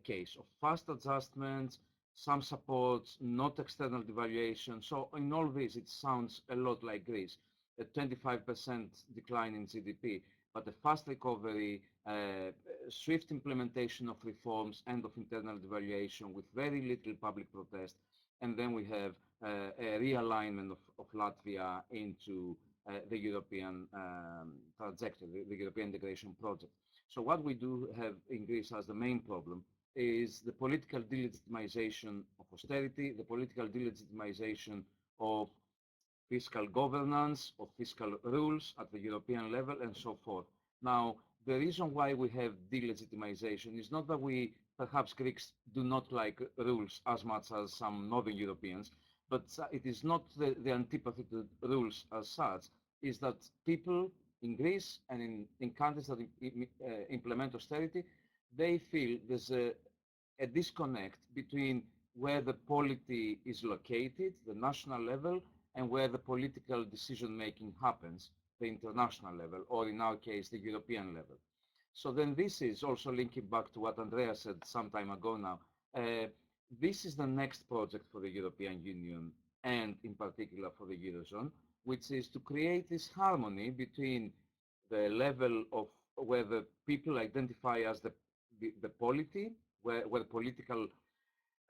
case of fast adjustments, some support, not external devaluation. So in all this, it sounds a lot like Greece, a 25% decline in GDP, but a fast recovery, swift implementation of reforms, end of internal devaluation with very little public protest. And then we have a realignment of Latvia into the European trajectory, the European integration project. So what we do have in Greece as the main problem is the political delegitimization of austerity, the political delegitimization of fiscal governance, of fiscal rules at the European level, and so forth. Now, the reason why we have delegitimization is not that we, perhaps Greeks, do not like rules as much as some Northern Europeans, but it is not the antipathy to rules as such, is that people in Greece and in countries that implement austerity, they feel there's a disconnect between where the polity is located, the national level, and where the political decision-making happens, the international level, or in our case, the European level. So then this is also linking back to what Andrea said some time ago now. This is the next project for the European Union, and in particular for the Eurozone, which is to create this harmony between the level of where the people identify as the polity, where political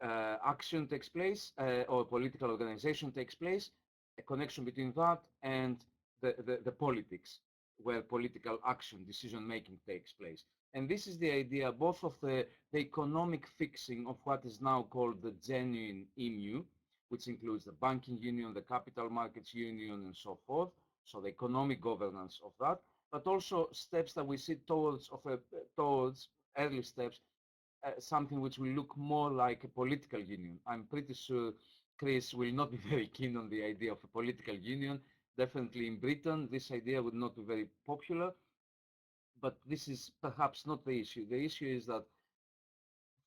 action takes place, or political organization takes place, a connection between that and the politics, where political action, decision-making takes place. And this is the idea both of the economic fixing of what is now called the genuine EMU, which includes the banking union, the capital markets union, and so forth, so the economic governance of that, but also steps that we see towards early steps, something which will look more like a political union. I'm pretty sure Chris will not be very keen on the idea of a political union. Definitely in Britain, this idea would not be very popular, but this is perhaps not the issue. The issue is that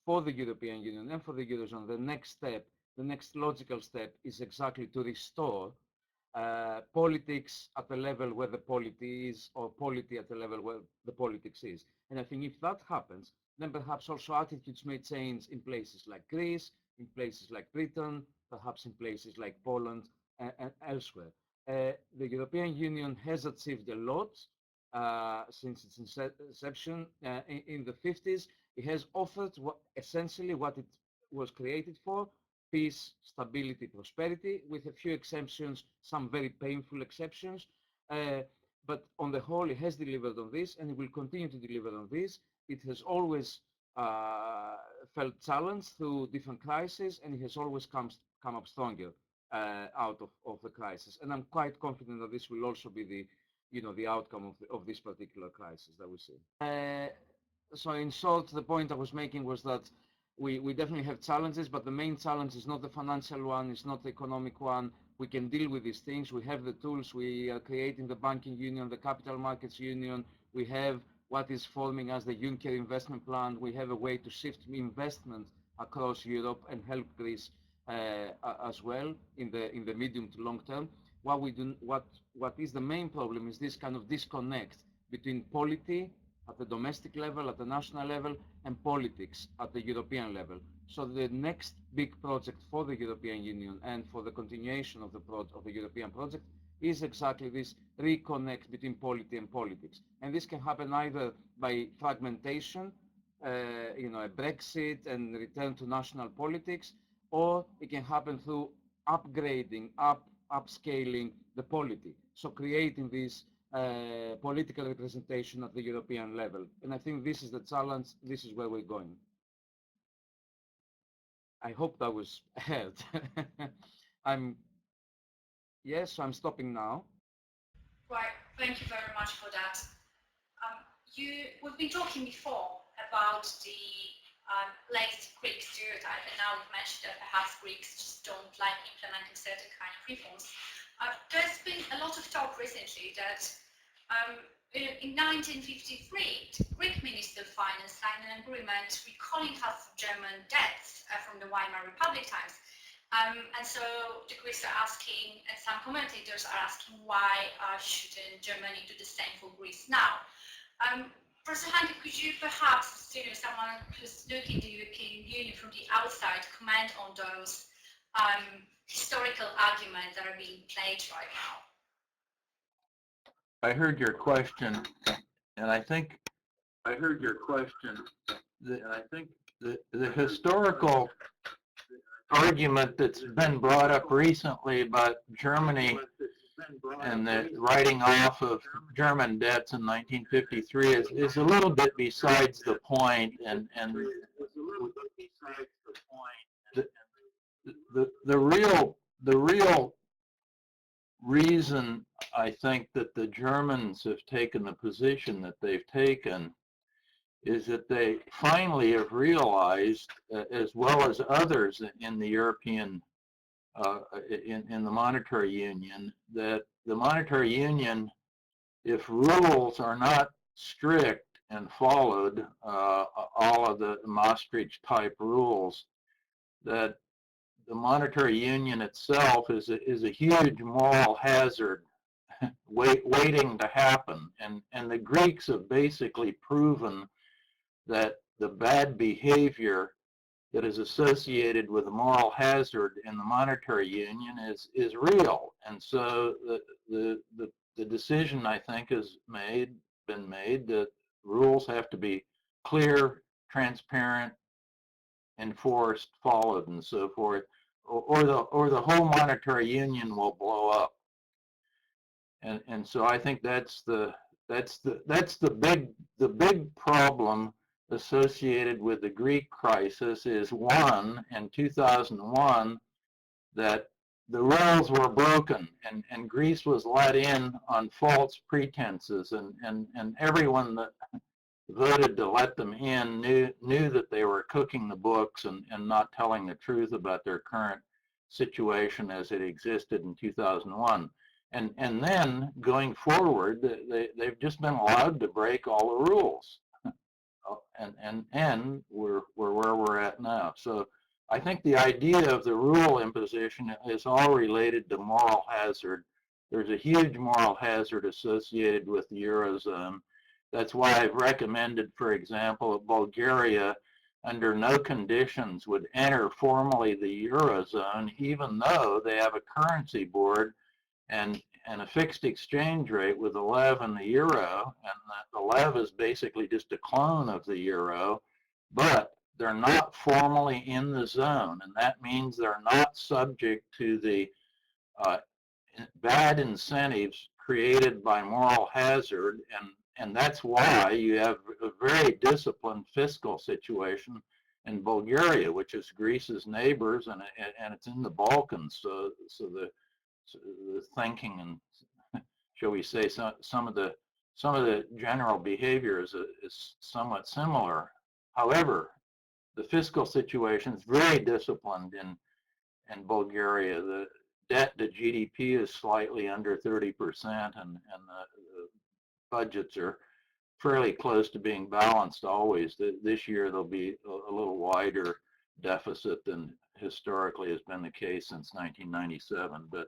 for the European Union and for the Eurozone, the next step, the next logical step is exactly to restore politics at the level where the polity is, or polity at the level where the politics is. And I think if that happens, then perhaps also attitudes may change in places like Greece, in places like Britain, perhaps in places like Poland and elsewhere. The European Union has achieved a lot since its inception in the 50s. It has offered essentially what it was created for: peace, stability, prosperity, with a few exceptions, some very painful exceptions. But on the whole, it has delivered on this, and it will continue to deliver on this. It has always felt challenged through different crises, and it has always come up stronger out of the crisis. And I'm quite confident that this will also be the outcome of this particular crisis that we see. So in short, the point I was making was that we definitely have challenges, but the main challenge is not the financial one, it's not the economic one. We can deal with these things. We have the tools. We are creating the banking union, the capital markets union. We have what is forming as the Juncker investment plan. We have a way to shift investment across Europe and help Greece as well in the medium to long term. What is the main problem is this kind of disconnect between polity at the domestic level, at the national level, and politics at the European level. So the next big project for the European Union and for the continuation of the European project is exactly this reconnect between polity and politics. And this can happen either by fragmentation, a Brexit and return to national politics, or it can happen through upgrading, upscaling the polity. So creating this political representation at the European level. And I think this is the challenge. This is where we're going. I hope that was heard. Yes, I'm stopping now. Right, thank you very much for that. We've been talking before about the latest Greek stereotype, and now you've mentioned that perhaps Greeks just don't like implementing certain kind of reforms. There's been a lot of talk recently that in 1953, the Greek Minister of Finance signed an agreement recalling half of German debts from the Weimar Republic times. And so the Greeks are asking, and some commentators are asking, why shouldn't Germany do the same for Greece now? Professor Hanke, could you perhaps, someone who's looking at the European Union from the outside, comment on those historical arguments that are being played right now? I heard your question, and I think the historical argument that's been brought up recently about Germany and the writing off of German debts in 1953 is a little bit besides the point, and the real reason I think that the Germans have taken the position that they've taken is that they finally have realized, as well as others in the European, in the monetary union, that the monetary union, if rules are not strict and followed, all of the Maastricht type rules, that the monetary union itself is a huge moral hazard waiting to happen. And the Greeks have basically proven that the bad behavior that is associated with a moral hazard in the monetary union is real. And so the decision, I think, has been made that rules have to be clear, transparent, enforced, followed, and so forth, or the whole monetary union will blow up. And so I think that's the big problem associated with the Greek crisis is, one, in 2001, that the rules were broken, and Greece was let in on false pretenses, and everyone that voted to let them in knew that they were cooking the books and not telling the truth about their current situation as it existed in 2001. And then going forward, they've just been allowed to break all the rules. And we're where we're at now. So I think the idea of the rule imposition is all related to moral hazard. There's a huge moral hazard associated with the Eurozone. That's why I've recommended, for example, that Bulgaria under no conditions would enter formally the Eurozone, even though they have a currency board and a fixed exchange rate with the lev and the euro, and the lev is basically just a clone of the euro, but they're not formally in the zone, and that means they're not subject to the bad incentives created by moral hazard, and that's why you have a very disciplined fiscal situation in Bulgaria, which is Greece's neighbors, and it's in the Balkans, so the thinking and, shall we say, some of the general behavior is somewhat similar. However, the fiscal situation is very disciplined in Bulgaria. The debt to GDP is slightly under 30%, and the budgets are fairly close to being balanced always. This year there'll be a little wider deficit than historically has been the case since 1997, but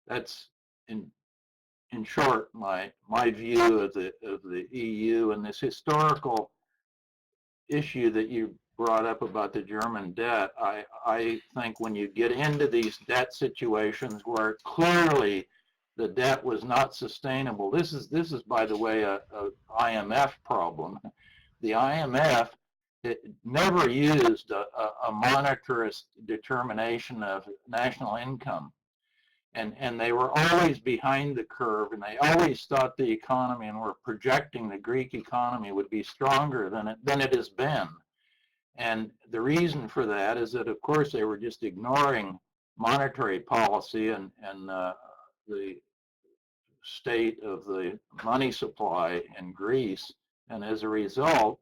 that's in short my view of the EU. And this historical issue that you brought up about the German debt, I think when you get into these debt situations where clearly the debt was not sustainable, this is by the way a IMF problem. The IMF, it never used a monetarist determination of national income. And they were always behind the curve, and they always thought the economy, and were projecting the Greek economy would be stronger than it has been. And the reason for that is that, of course, they were just ignoring monetary policy and the state of the money supply in Greece. And as a result,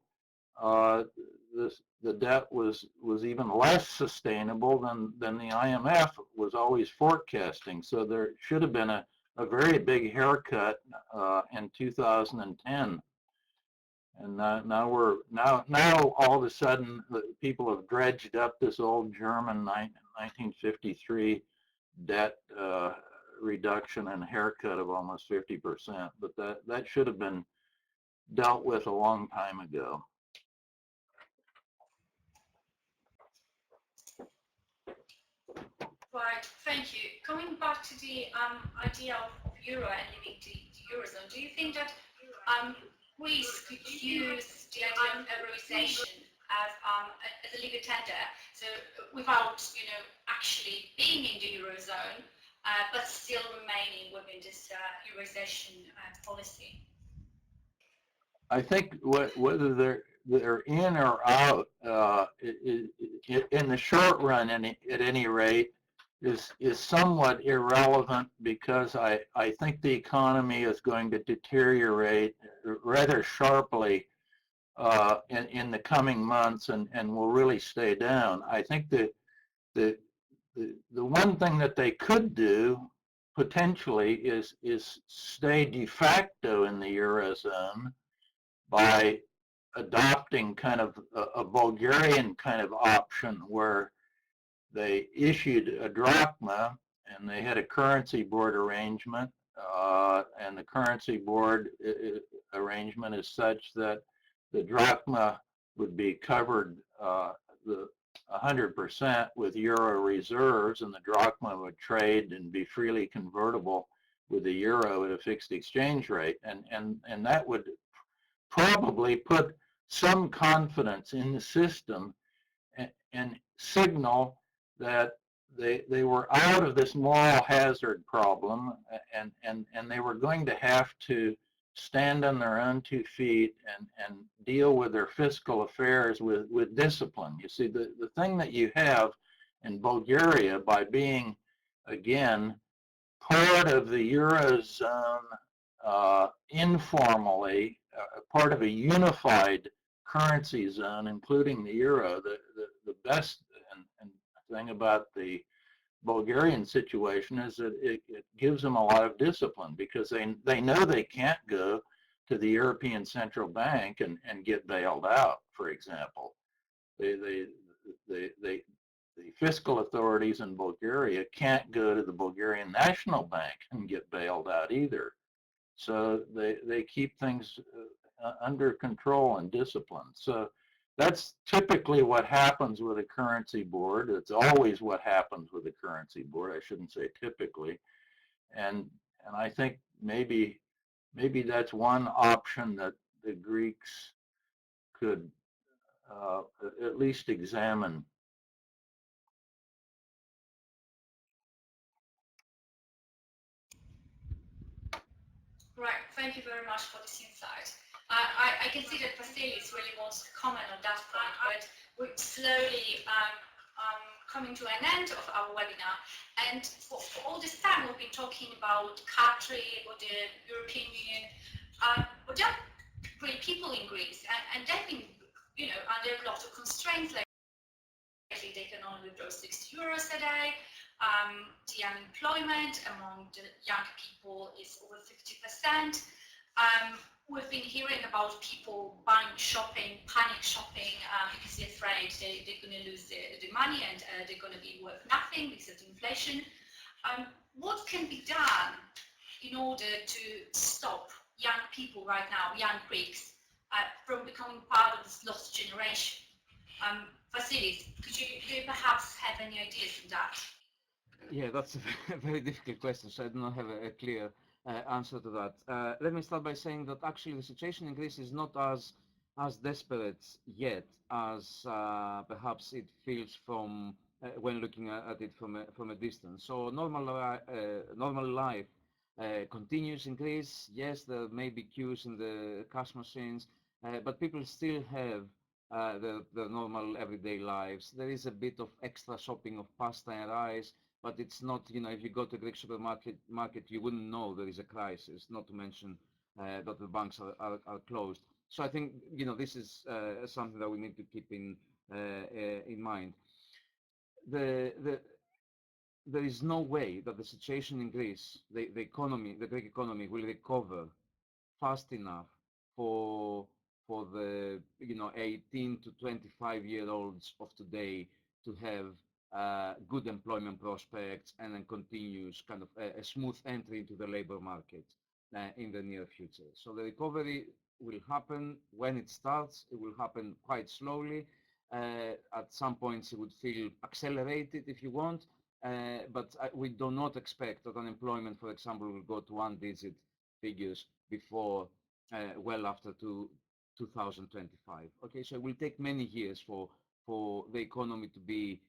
the debt was even less sustainable than the IMF was always forecasting. So there should have been a very big haircut in 2010. And now all of a sudden people have dredged up this old German 1953 debt reduction and haircut of almost 50%. But that should have been dealt with a long time ago. Right, thank you. Coming back to the idea of euro and leaving the Eurozone, do you think that Greece could use the idea of euroization as a legal tender, so without actually being in the Eurozone, but still remaining within this Eurozone policy? I think whether they're in or out, in the short run, at any rate, is somewhat irrelevant, because I think the economy is going to deteriorate rather sharply in the coming months, and will really stay down. I think the one thing that they could do potentially is stay de facto in the Eurozone by adopting kind of a Bulgarian kind of option, where they issued a drachma and they had a currency board arrangement, and the currency board arrangement is such that the drachma would be covered the 100% with euro reserves, and the drachma would trade and be freely convertible with the euro at a fixed exchange rate, and that would probably put some confidence in the system, and signal that they were out of this moral hazard problem, and they were going to have to stand on their own 2 feet and deal with their fiscal affairs with discipline. You see, the thing that you have in Bulgaria, by being, again, part of the Eurozone informally, part of a unified currency zone, including the euro, the best and thing about the Bulgarian situation is that it gives them a lot of discipline, because they know they can't go to the European Central Bank and get bailed out, for example. The fiscal authorities in Bulgaria can't go to the Bulgarian National Bank and get bailed out either. So they keep things under control and discipline. So that's typically what happens with a currency board. It's always what happens with a currency board. I shouldn't say typically. And I think maybe that's one option that the Greeks could at least examine. Right, thank you very much for this insight. I can see that Vasilis really wants to comment on that point, but we're slowly coming to an end of our webinar. And for all this time, we've been talking about country or the European Union, but there are great people in Greece, and they've been, under a lot of constraints. Lately, they can only withdraw 60 euros a day. The unemployment among the young people is over 50%. We've been hearing about people panic shopping, because they're afraid they're going to lose the money, and they're going to be worth nothing because of the inflation. What can be done in order to stop young people right now, young Greeks, from becoming part of this lost generation? Vasilis, do you perhaps have any ideas on that? Yeah, that's a very difficult question, so I do not have a clear answer to that. Let me start by saying that actually the situation in Greece is not as desperate yet as perhaps it feels from when looking at it from a distance. So normal life continues in Greece. Yes, there may be queues in the cash machines, but people still have their normal everyday lives. There is a bit of extra shopping of pasta and rice, but it's not, if you go to a Greek supermarket, you wouldn't know there is a crisis, not to mention that the banks are closed. So I think, this is something that we need to keep in mind. There is no way that the situation in Greece, the Greek economy will recover fast enough for the 18 to 25-year-olds of today to have good employment prospects and then continuous kind of a smooth entry into the labor market in the near future. So the recovery will happen. When it starts, it will happen quite slowly. At some points, it would feel accelerated if you want, but we do not expect that unemployment, for example, will go to one-digit figures before well after 2025. Okay, so it will take many years for the economy to be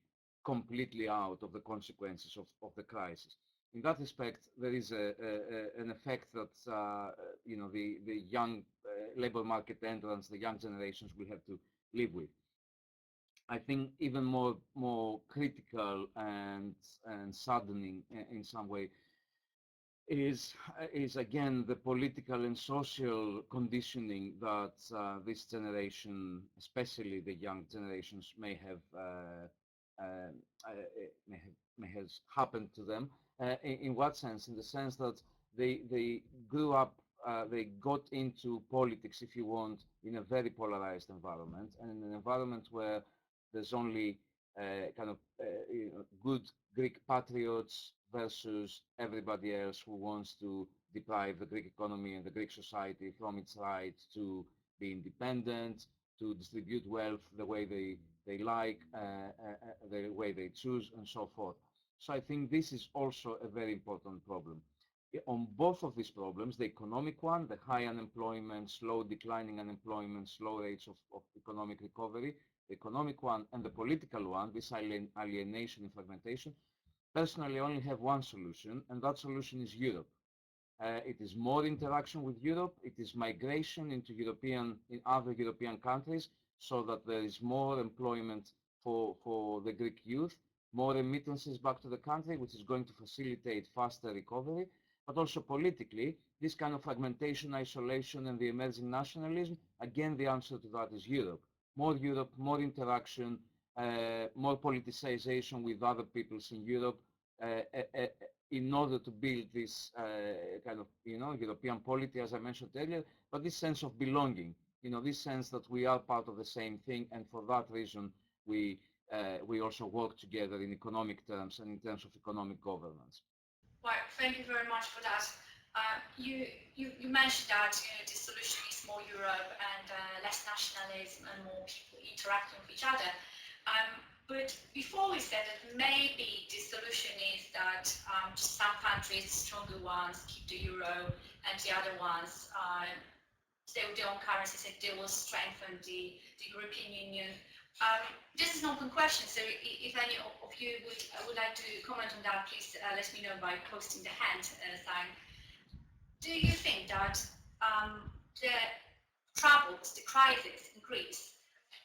completely out of the consequences of the crisis. in that respect, there is an effect that the young labor market entrants, the young generations will have to live with. I think even more critical and saddening in some way is again the political and social conditioning that this generation, especially the young generations, may have happened to them. In what sense? In the sense that they grew up, they got into politics, if you want, in a very polarized environment, and in an environment where there's only good Greek patriots versus everybody else who wants to deprive the Greek economy and the Greek society from its right to be independent, to distribute wealth the way they like, the way they choose, and so forth. So I think this is also a very important problem. On both of these problems, the economic one, the high unemployment, slow declining unemployment, slow rates of economic recovery, the economic one and the political one, this alienation and fragmentation, personally only have one solution, and that solution is Europe. It is more interaction with Europe, it is migration into other European countries, so that there is more employment for the Greek youth, more remittances back to the country, which is going to facilitate faster recovery, but also politically, this kind of fragmentation, isolation, and the emerging nationalism, again, the answer to that is Europe, more interaction, more politicization with other peoples in Europe, in order to build this European polity, as I mentioned earlier, but this sense of belonging, this sense that we are part of the same thing, and for that reason, we also work together in economic terms and in terms of economic governance. Right, thank you very much for that. You mentioned that the solution is more Europe and less nationalism and more people interacting with each other. But before we said that maybe the solution is that just some countries, stronger ones, keep the euro, and the other ones stay with their own currencies, and they will strengthen the European Union. This is an open question, so if any of you would like to comment on that, please let me know by posting the hand sign. Do you think that the troubles, the crisis in Greece,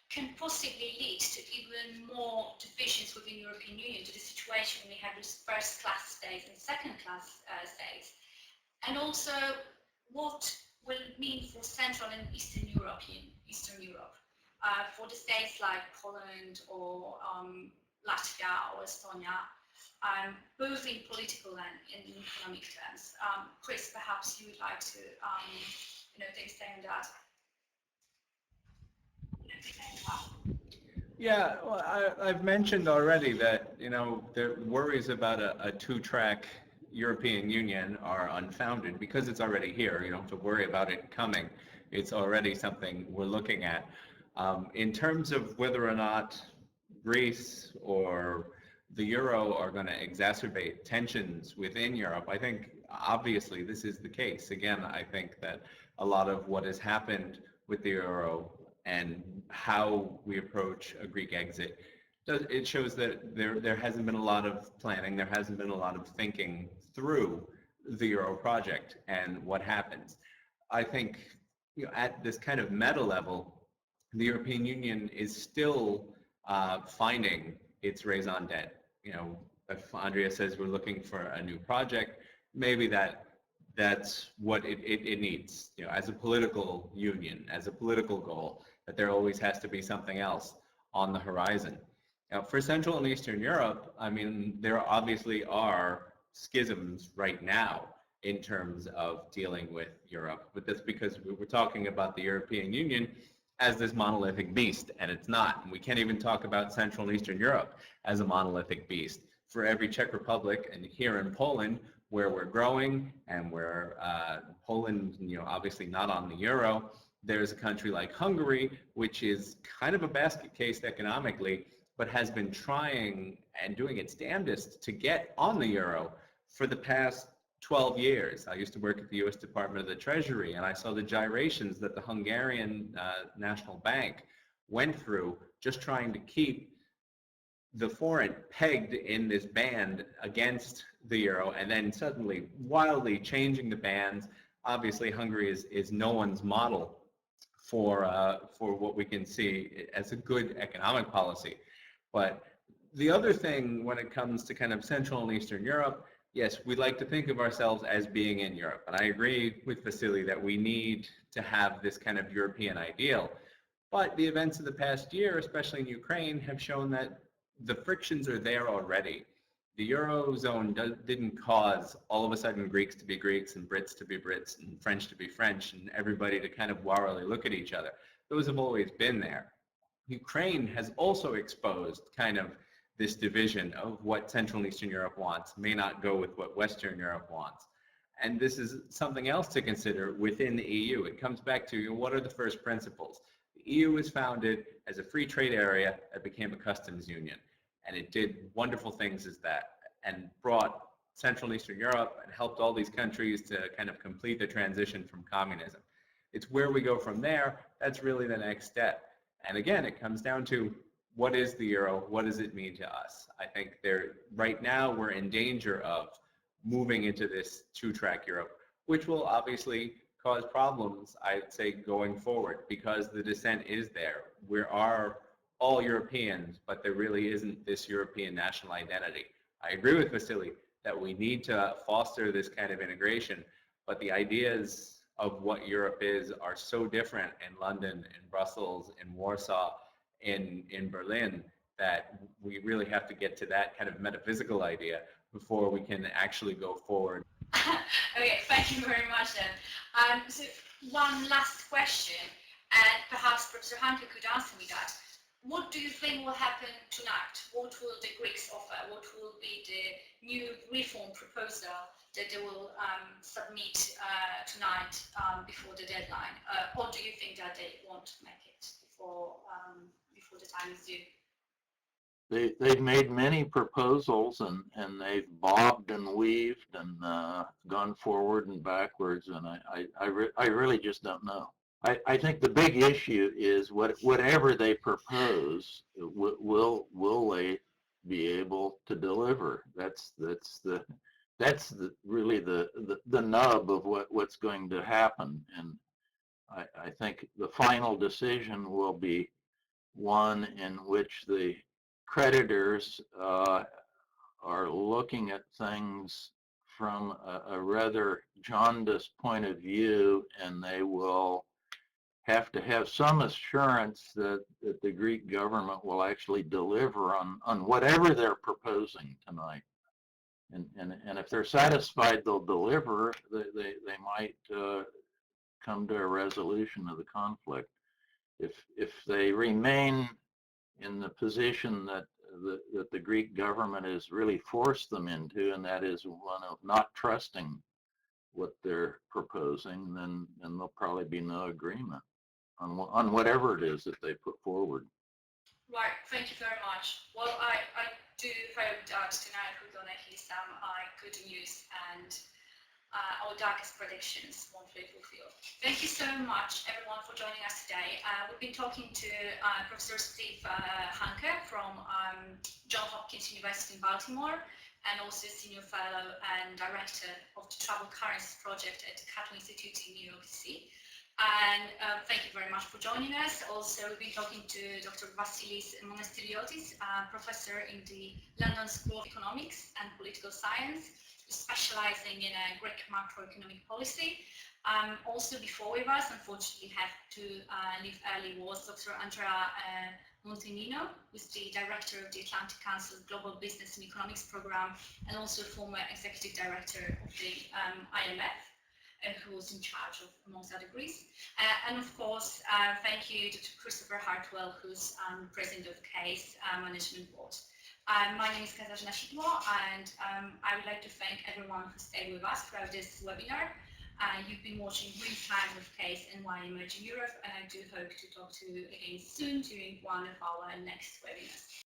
can possibly lead to even more divisions within the European Union, to the situation we have with first-class states and second-class states? And also, what will it mean for Central and Eastern Europe, for the states like Poland or Latvia or Estonia, both in political and in economic terms? Chris, perhaps you would like to take a stand on that. Yeah, well, I've mentioned already that, the worries about a two-track European Union are unfounded because it's already here. You don't have to worry about it coming. It's already something we're looking at. In terms of whether or not Greece or the euro are going to exacerbate tensions within Europe, I think obviously this is the case. Again, I think that a lot of what has happened with the euro and how we approach a Greek exit, it shows that there hasn't been a lot of planning, there hasn't been a lot of thinking through the euro project and what happens. I think at this kind of meta level, the European Union is still finding its raison d'etre. If Andrea says we're looking for a new project, maybe that's what it needs, as a political union, as a political goal, that there always has to be something else on the horizon. Now, for Central and Eastern Europe, I mean, there obviously are schisms right now in terms of dealing with Europe, but that's because we're talking about the European Union as this monolithic beast, and it's not. And we can't even talk about Central and Eastern Europe as a monolithic beast. For every Czech Republic and here in Poland, where we're growing and where Poland, obviously not on the euro, there's a country like Hungary, which is kind of a basket case economically, but has been trying and doing its damnedest to get on the euro for the past 12 years. I used to work at the US Department of the Treasury, and I saw the gyrations that the Hungarian National Bank went through just trying to keep the forint pegged in this band against the euro and then suddenly wildly changing the bands. Obviously, Hungary is no one's model for what we can see as a good economic policy. But the other thing when it comes to kind of Central and Eastern Europe, yes, we like to think of ourselves as being in Europe. And I agree with Vasily that we need to have this kind of European ideal. But the events of the past year, especially in Ukraine, have shown that the frictions are there already. The Eurozone didn't cause all of a sudden Greeks to be Greeks and Brits to be Brits and French to be French and everybody to kind of warily look at each other. Those have always been there. Ukraine has also exposed kind of this division of what Central and Eastern Europe wants may not go with what Western Europe wants. And this is something else to consider within the EU. It comes back to, what are the first principles? The EU was founded as a free trade area that became a customs union. And it did wonderful things as that and brought Central and Eastern Europe and helped all these countries to kind of complete the transition from communism. It's where we go from there. That's really the next step. And again, it comes down to, what is the euro? What does it mean to us? I think right now we're in danger of moving into this two-track Europe, which will obviously cause problems, I'd say, going forward, because the dissent is there. We are all Europeans, but there really isn't this European national identity. I agree with Vasily that we need to foster this kind of integration, but the ideas of what Europe is are so different in London, in Brussels, in Warsaw, in Berlin, that we really have to get to that kind of metaphysical idea before we can actually go forward. Okay, thank you very much then. So one last question, and perhaps Professor Hanke could answer me that. What do you think will happen tonight? What will the Greeks offer? What will be the new reform proposal that they will submit tonight before the deadline? Or do you think that they won't make it before the time is due? They've made many proposals and they've bobbed and weaved and gone forward and backwards, and I really just don't know. I think the big issue is whatever they propose, will they be able to deliver? That's really the nub of what's going to happen, and I think the final decision will be one in which the creditors are looking at things from a rather jaundiced point of view, and they will have to have some assurance that the Greek government will actually deliver on whatever they're proposing tonight. And if they're satisfied they'll deliver, they might come to a resolution of the conflict. If they remain in the position that the Greek government has really forced them into, and that is one of not trusting what they're proposing, then there'll probably be no agreement on whatever it is that they put forward. Right, thank you very much. Well, I do hope that tonight we're going to hear some good news and our darkest predictions won't be fulfilled. Thank you so much, everyone, for joining us today. We've been talking to Professor Steve Hanke from Johns Hopkins University in Baltimore, and also Senior Fellow and Director of the Troubled Currencies Project at the Cato Institute in New York City. And thank you very much for joining us. Also, we've been talking to Dr. Vasilis Monasteriotis, Professor in the London School of Economics and Political Science, specializing in Greek macroeconomic policy. Also before with us, unfortunately had to leave early, was Dr. Andrea Montenino, who's the Director of the Atlantic Council's Global Business and Economics Program, and also former Executive Director of the IMF, who was in charge of, amongst other degrees. And of course, thank you to Christopher Hartwell, who's President of the CASE Management Board. My name is Katarzyna Sidło, and I would like to thank everyone who stayed with us throughout this webinar. You've been watching RealTime with CASE and Why Emerging Europe, and I do hope to talk to you again soon during one of our next webinars.